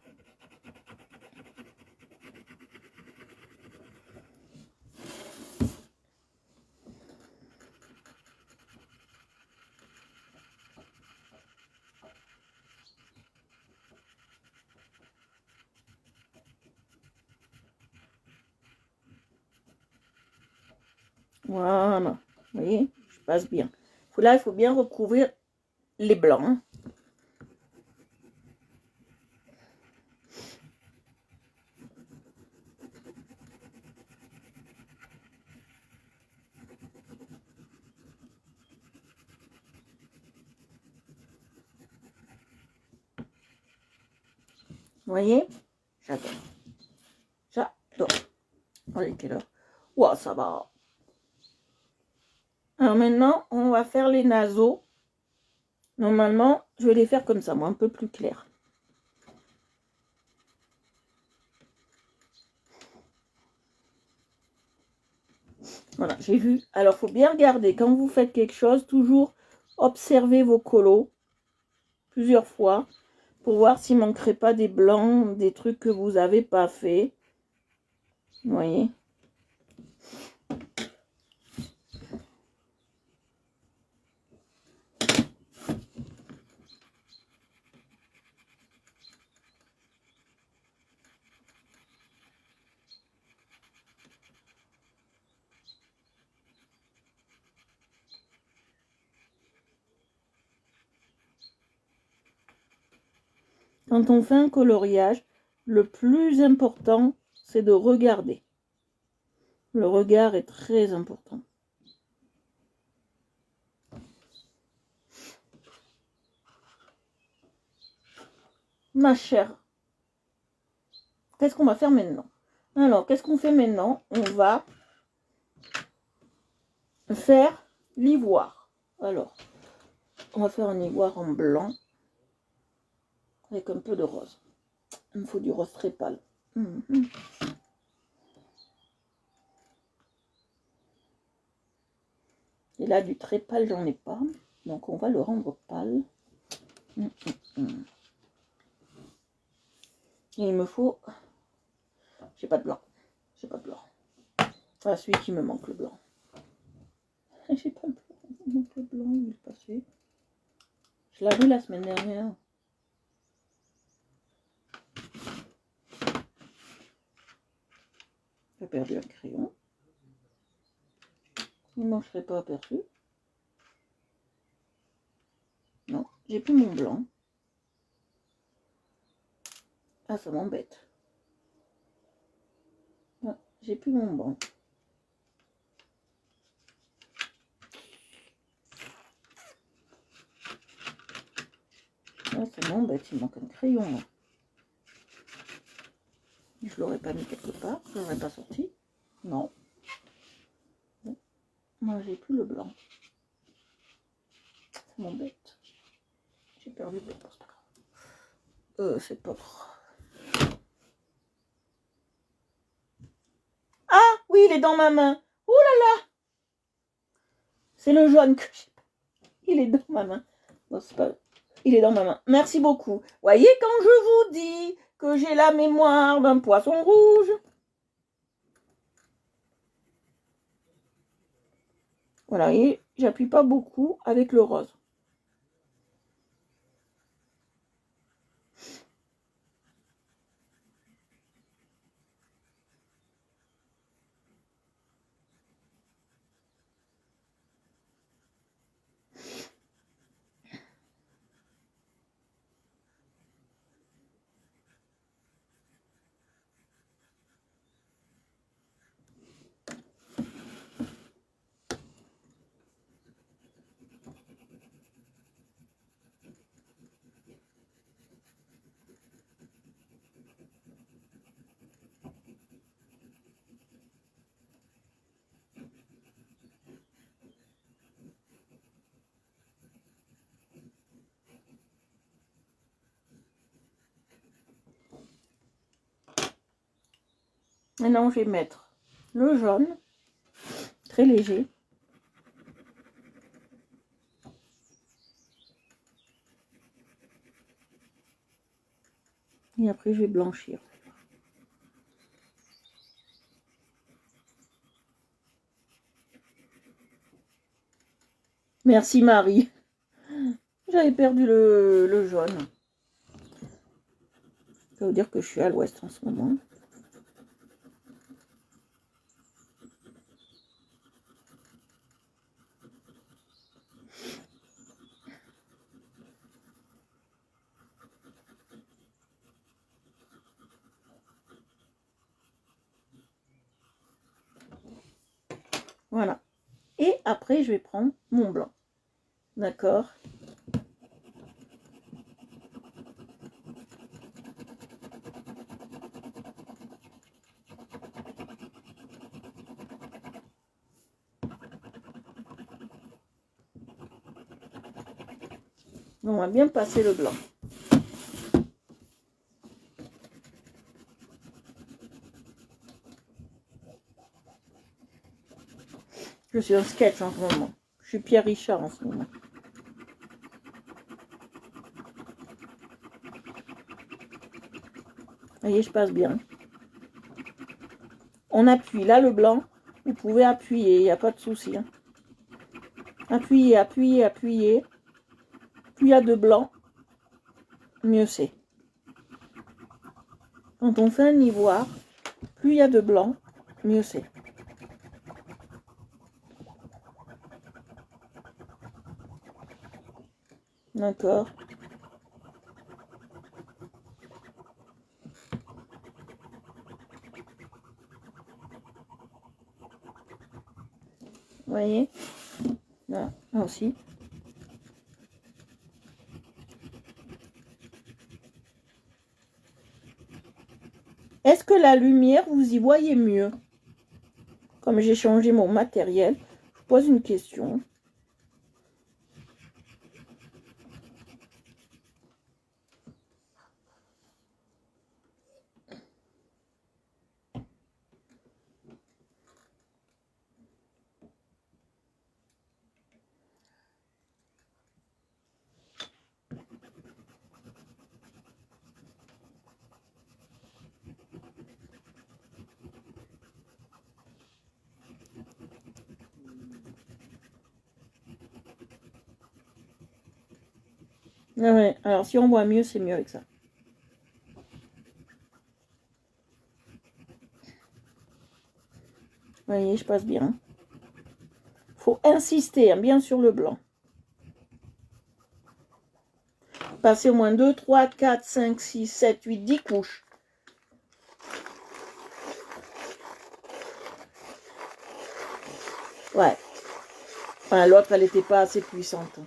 Voilà, vous voyez, je passe bien. Là, il faut bien recouvrir les blancs. Hein. Vous voyez, j'adore. J'adore. Allez, quelle heure? Ouah, ça va. Alors maintenant, on va faire les naseaux. Normalement, je vais les faire comme ça, moi, un peu plus clair. Voilà, j'ai vu. Alors, il faut bien regarder. Quand vous faites quelque chose, toujours observer vos colos plusieurs fois pour voir s'il ne manquerait pas des blancs, des trucs que vous n'avez pas fait. Vous voyez? Quand on fait un coloriage, le plus important, c'est de regarder. Le regard est très important. Ma chère, qu'est-ce qu'on va faire maintenant? Alors, qu'est-ce qu'on fait maintenant? On va faire l'ivoire. Alors, on va faire un ivoire en blanc avec un peu de rose. Il me faut du rose très pâle. Et là, du très pâle, j'en ai pas. Donc, on va le rendre pâle. Et il me faut... J'ai pas de blanc. J'ai pas de blanc. Voilà, celui qui me manque, le blanc. J'ai pas le blanc. Il manque le blanc, il est passé. Je l'avais la semaine dernière. J'ai perdu un crayon. Il ne m'en serait pas aperçu. Non, j'ai plus mon blanc. Ah, ça m'embête. Ah, j'ai plus mon blanc. Ah, ça m'embête, il manque un crayon là. Je l'aurais pas mis quelque part, je l'aurais pas sorti. Non. Bon. Moi, j'ai plus le blanc. Ça m'embête. J'ai perdu le blanc, c'est pas grave. C'est pas grave. Ah, oui, il est dans ma main. Ouh là là. C'est le jaune que j'ai pas. Il est dans ma main. Non, c'est pas... Il est dans ma main. Merci beaucoup. Voyez, quand je vous dis que j'ai la mémoire d'un poisson rouge. Voilà, et j'appuie pas beaucoup avec le rose. Maintenant, je vais mettre le jaune, très léger. Et après, je vais blanchir. Merci Marie. J'avais perdu le jaune. Ça veut dire que je suis à l'ouest en ce moment. Voilà. Et après, je vais prendre mon blanc. D'accord? On va bien passer le blanc. Je suis en sketch en ce moment. Je suis Pierre Richard en ce moment. Vous voyez, je passe bien. On appuie. Là, le blanc, vous pouvez appuyer. Il n'y a pas de souci. Hein. Appuyez, appuyez, appuyez. Plus il y a de blanc, mieux c'est. Quand on fait un ivoire, plus il y a de blanc, mieux c'est. D'accord. Vous voyez? Là aussi. Est-ce que la lumière, vous y voyez mieux? Comme j'ai changé mon matériel, je pose une question. Ah ouais, alors si on voit mieux, c'est mieux avec ça. Vous voyez, je passe bien. Faut insister, hein, bien sur le blanc. Passer au moins 2, 3, 4, 5, 6, 7, 8, 10 couches. Ouais. Enfin, l'autre, elle n'était pas assez puissante.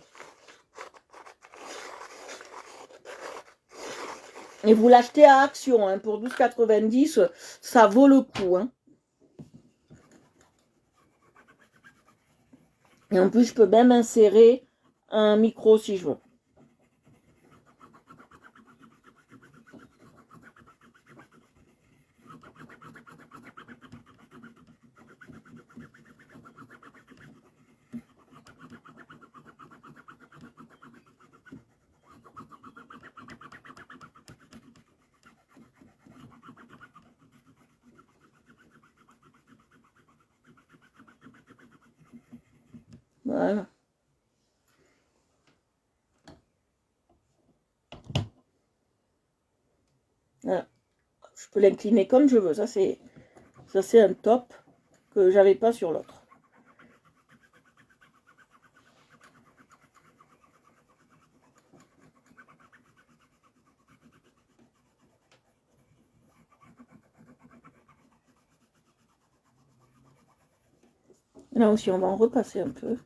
Et vous l'achetez à Action, hein, pour 12,90, ça vaut le coup. Hein. Et en plus, je peux même insérer un micro si je veux. Voilà. Voilà. Je peux l'incliner comme je veux. Ça, c'est un top que j'avais pas sur l'autre. Là aussi, on va en repasser un peu.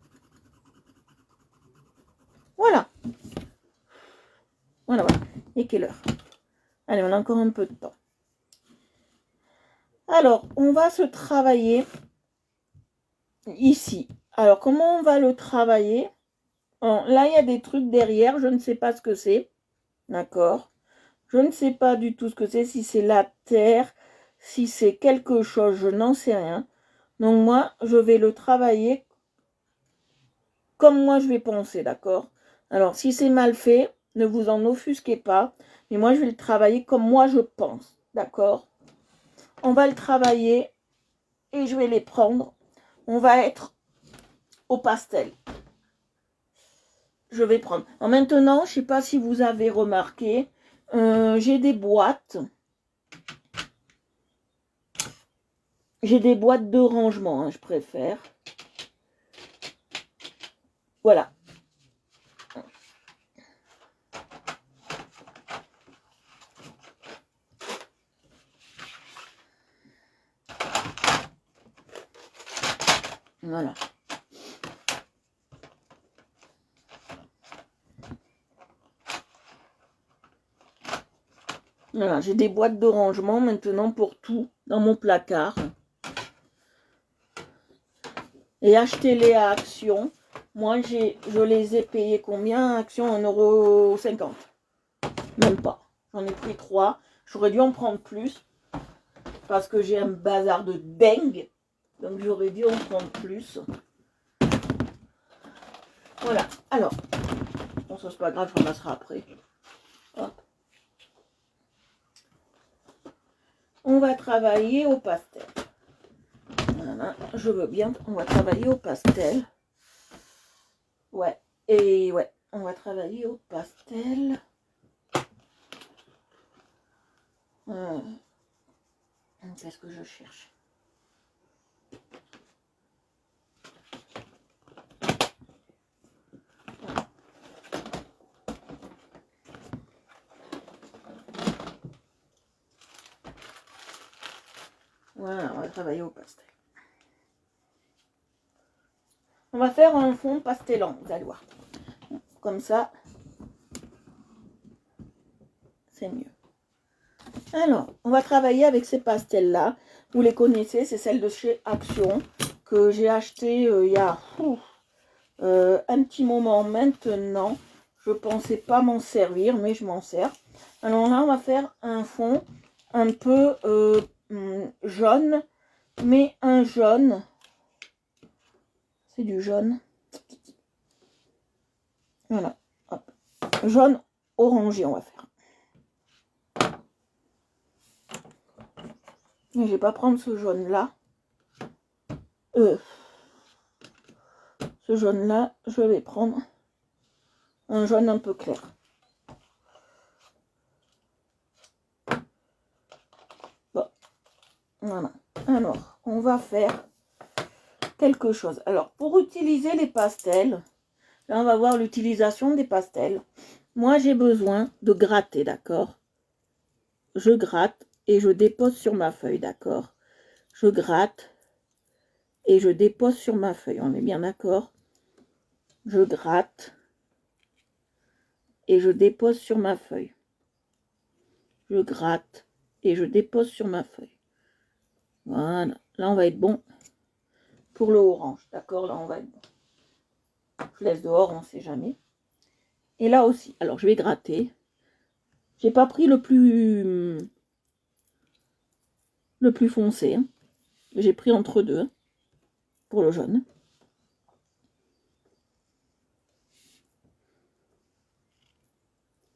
Voilà. Voilà, voilà. Et quelle heure? Allez, on a encore un peu de temps. Alors, on va se travailler ici. Alors, comment on va le travailler? Là, il y a des trucs derrière. Je ne sais pas ce que c'est. D'accord? Je ne sais pas du tout ce que c'est. Si c'est la terre, si c'est quelque chose, je n'en sais rien. Donc, moi, je vais le travailler comme moi je vais penser. D'accord? Alors, si c'est mal fait, Ne vous en offusquez pas. Mais moi, je vais le travailler comme moi je pense. D'accord? On va le travailler et je vais les prendre. On va être au pastel. Je vais prendre. En maintenant, je ne sais pas si vous avez remarqué, j'ai des boîtes. J'ai des boîtes de rangement, hein, je préfère. Voilà. Voilà. Voilà, j'ai des boîtes de rangement maintenant pour tout dans mon placard. Et achetez-les à Action. Moi, je les ai payés combien à Action? 1,50 €. Même pas. J'en ai pris 3. J'aurais dû en prendre plus. Parce que j'ai un bazar de dingue. Donc, j'aurais dû en prendre plus. Voilà. Alors. Bon, ça, c'est pas grave, je ramasserai après. Hop. On va travailler au pastel. Voilà, je veux bien. On va travailler au pastel. Ouais. Et ouais, on va travailler au pastel. Qu'est-ce que je cherche? Voilà, on va travailler au pastel. On va faire un fond pastelant, vous allez voir. Comme ça, c'est mieux. Alors, on va travailler avec ces pastels-là. Vous les connaissez, c'est celles de chez Action que j'ai acheté il y a un petit moment maintenant. Je pensais pas m'en servir, mais je m'en sers. Alors là, on va faire un fond un peu jaune, mais un jaune. C'est du jaune. Voilà. Hop. Jaune orangé, on va faire. Mais je vais pas prendre ce jaune-là. Ce jaune-là, je vais prendre un jaune un peu clair. Bon. Voilà. Alors, on va faire quelque chose. Alors, pour utiliser les pastels, là, on va voir l'utilisation des pastels. Moi, j'ai besoin de gratter, d'accord? Je gratte et je dépose sur ma feuille, d'accord? Je gratte et je dépose sur ma feuille. On est bien d'accord? Je gratte et je dépose sur ma feuille. Je gratte et je dépose sur ma feuille. Voilà. Là, on va être bon pour le orange. D'accord? Là, on va être bon. Je laisse dehors, on ne sait jamais. Et là aussi. Alors, je vais gratter. J'ai pas pris le plus foncé. Hein. J'ai pris entre deux hein, pour le jaune.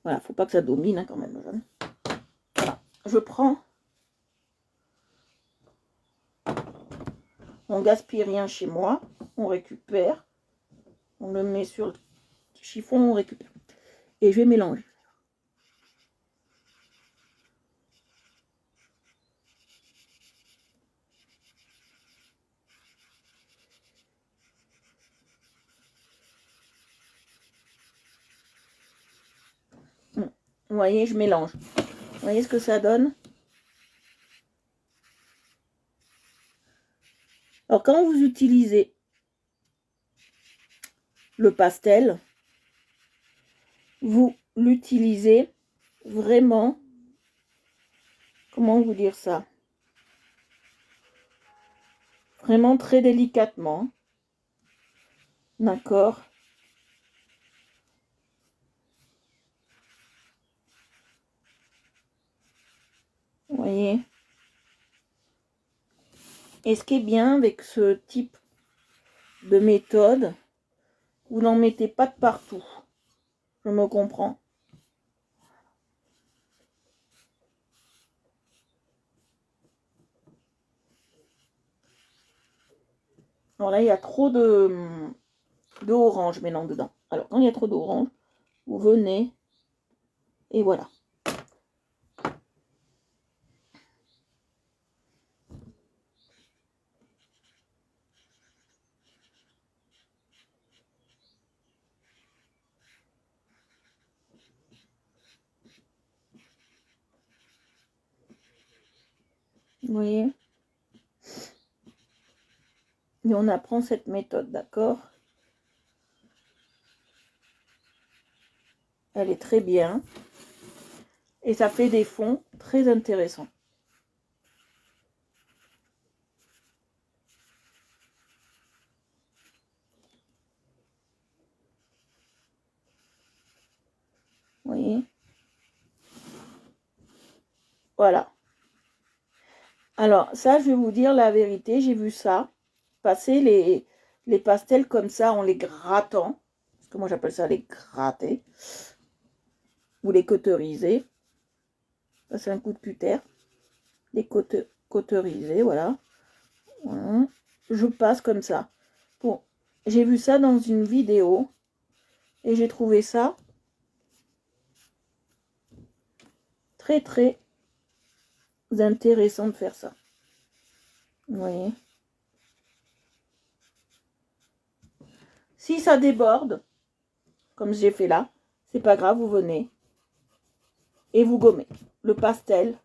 Voilà, faut pas que ça domine hein, quand même le jaune. Voilà, je prends. On gaspille rien chez moi. On récupère. On le met sur le chiffon, on récupère. Et je vais mélanger. Vous voyez, je mélange. Vous voyez ce que ça donne? Alors, quand vous utilisez le pastel, vous l'utilisez vraiment, comment vous dire ça? Vraiment très délicatement. D'accord? Vous voyez? Et ce qui est bien avec ce type de méthode, vous n'en mettez pas de partout. Je me comprends. Alors là, il y a trop de orange maintenant dedans. Alors, quand il y a trop d'orange, vous venez et voilà. Vous voyez? Et on apprend cette méthode, d'accord? Elle est très bien. Et ça fait des fonds très intéressants. Vous voyez? Voilà. Alors, ça, je vais vous dire la vérité, j'ai vu ça passer les pastels comme ça en les grattant. Parce que moi, j'appelle ça les gratter. Ou les cauteriser. Ça, c'est un coup de cutter. Les cauteriser, voilà. Voilà. Je passe comme ça. Bon, j'ai vu ça dans une vidéo. Et j'ai trouvé ça très, très intéressant de faire ça. Vous voyez? Si ça déborde, comme j'ai fait là, c'est pas grave, vous venez et vous gommez. Le pastel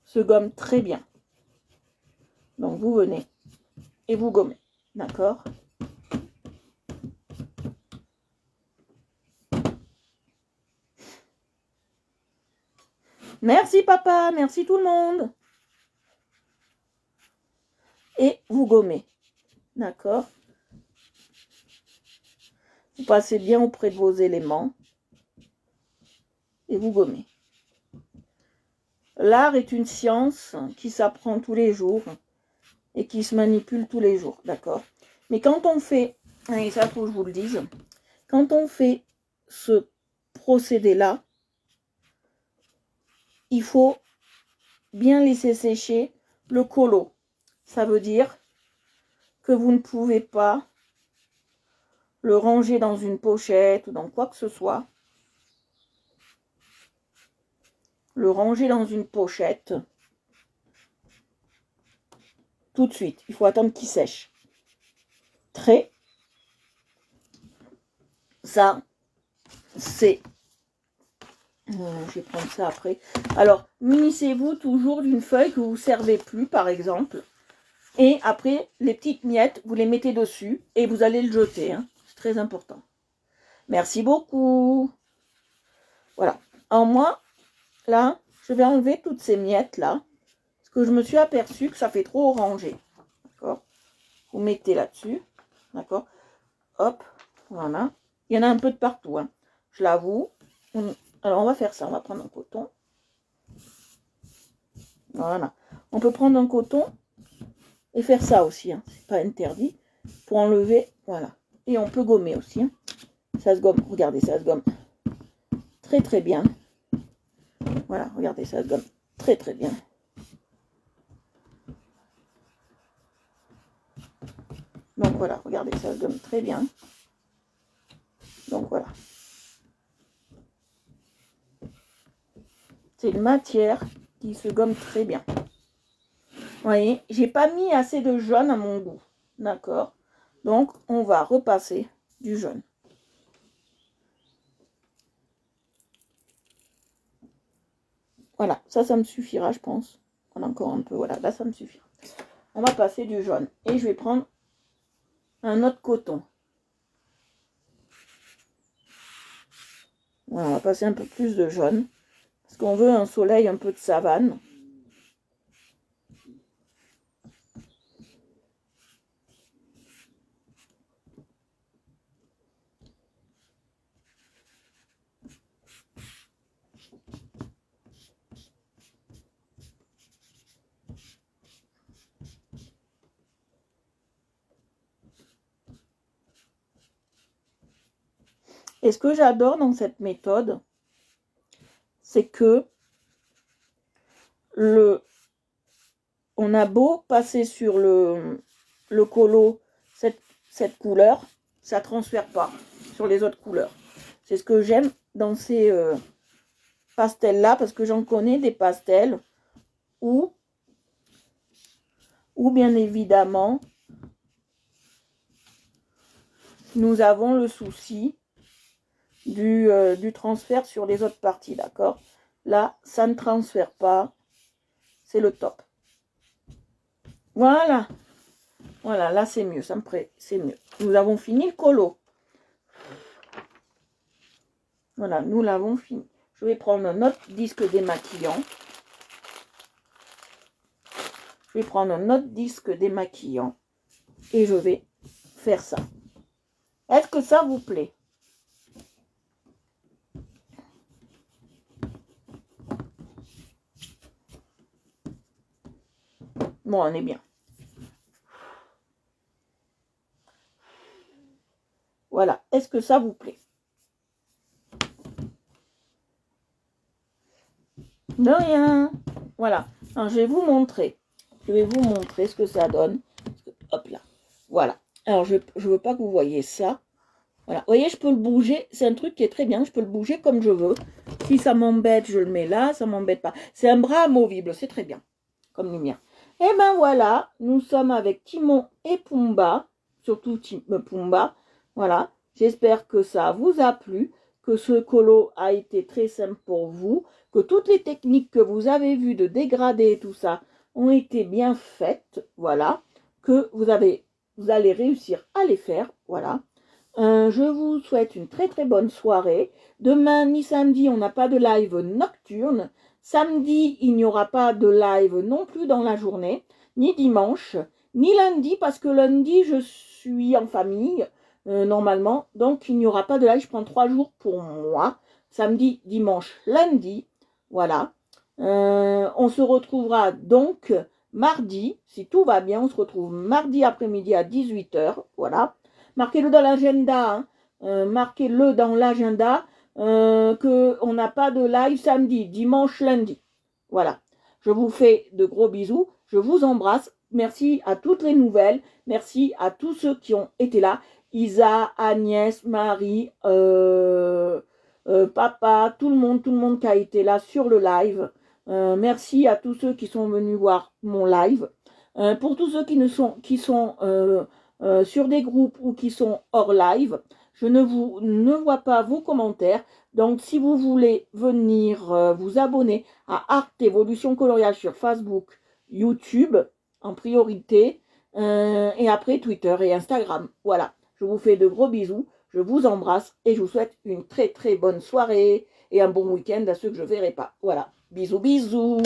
se gomme très bien. Donc vous venez et vous gommez. D'accord? Merci papa, merci tout le monde. Et vous gommez. D'accord? Vous passez bien auprès de vos éléments. Et vous gommez. L'art est une science qui s'apprend tous les jours et qui se manipule tous les jours. D'accord? Mais quand on fait, et ça faut que je vous le dise, quand on fait ce procédé-là, il faut bien laisser sécher le colo. Ça veut dire que vous ne pouvez pas le ranger dans une pochette ou dans quoi que ce soit. Le ranger dans une pochette tout de suite. Il faut attendre qu'il sèche. Très. Ça, c'est... je vais prendre ça après. Alors, munissez-vous toujours d'une feuille que vous ne servez plus, par exemple. Et après, les petites miettes, vous les mettez dessus et vous allez le jeter. Hein. C'est très important. Merci beaucoup. Voilà. Alors moi, là, je vais enlever toutes ces miettes-là. Parce que je me suis aperçue que ça fait trop orangé. D'accord? Vous mettez là-dessus. D'accord? Hop. Voilà. Il y en a un peu de partout. Hein. Je l'avoue. Alors, on va faire ça. On va prendre un coton. Voilà. On peut prendre un coton et faire ça aussi. Hein. C'est pas interdit. Pour enlever. Voilà. Et on peut gommer aussi. Hein. Ça se gomme. Regardez, ça se gomme très très bien. Voilà, regardez, ça se gomme très très bien. Donc voilà, regardez, ça se gomme très bien. Donc voilà. C'est une matière qui se gomme très bien. Vous voyez, j'ai pas mis assez de jaune à mon goût. D'accord? Donc, on va repasser du jaune. Voilà, ça me suffira, je pense. On a encore un peu, voilà, là, ça me suffira. On va passer du jaune. Et je vais prendre un autre coton. Voilà, on va passer un peu plus de jaune. Parce qu'on veut un soleil un peu de savane. Et ce que j'adore dans cette méthode, c'est que on a beau passer sur le le colo, cette couleur, ça ne transfère pas sur les autres couleurs. C'est ce que j'aime dans ces pastels-là, parce que j'en connais des pastels où bien évidemment, nous avons le souci du transfert sur les autres parties, d'accord? Là, ça ne transfère pas, c'est le top. Voilà, voilà, là c'est mieux, ça me plaît, c'est mieux. Nous avons fini le colo. Voilà, nous l'avons fini. Je vais prendre un autre disque démaquillant. Je vais prendre un autre disque démaquillant et je vais faire ça. Est-ce que ça vous plaît? Bon, on est bien. Voilà, est-ce que ça vous plaît? De rien. Voilà, alors je vais vous montrer. Je vais vous montrer ce que ça donne. Hop là, voilà. Alors, je ne veux pas que vous voyez ça. Voilà, vous voyez, je peux le bouger. C'est un truc qui est très bien. Je peux le bouger comme je veux. Si ça m'embête, je le mets là. Ça m'embête pas. C'est un bras amovible. C'est très bien. Comme lumière. Et ben voilà. Nous sommes avec Timon et Pumba. Surtout Pumba. Voilà. J'espère que ça vous a plu. Que ce colo a été très simple pour vous. Que toutes les techniques que vous avez vues de dégrader et tout ça ont été bien faites. Voilà. Que vous allez réussir à les faire. Voilà. Je vous souhaite une très très bonne soirée. Demain ni samedi, on n'a pas de live nocturne. Samedi, il n'y aura pas de live non plus dans la journée, ni dimanche, ni lundi, parce que lundi, je suis en famille, normalement. Donc, il n'y aura pas de live. Je prends 3 jours pour moi. Samedi, dimanche, lundi. Voilà. On se retrouvera donc mardi, si tout va bien. On se retrouve mardi après-midi à 18h. Voilà. Marquez-le dans l'agenda, hein. Marquez-le dans l'agenda qu'on n'a pas de live samedi, dimanche, lundi. Voilà. Je vous fais de gros bisous. Je vous embrasse. Merci à toutes les nouvelles. Merci à tous ceux qui ont été là. Isa, Agnès, Marie, papa, tout le monde qui a été là sur le live. Merci à tous ceux qui sont venus voir mon live. Pour tous ceux qui sont sur des groupes ou qui sont hors live, je ne vois pas vos commentaires. Donc, si vous voulez venir vous abonner à Art Evolution Coloriage sur Facebook, YouTube, en priorité, et après Twitter et Instagram. Voilà, je vous fais de gros bisous, je vous embrasse et je vous souhaite une très très bonne soirée et un bon week-end à ceux que je ne verrai pas. Voilà, bisous bisous.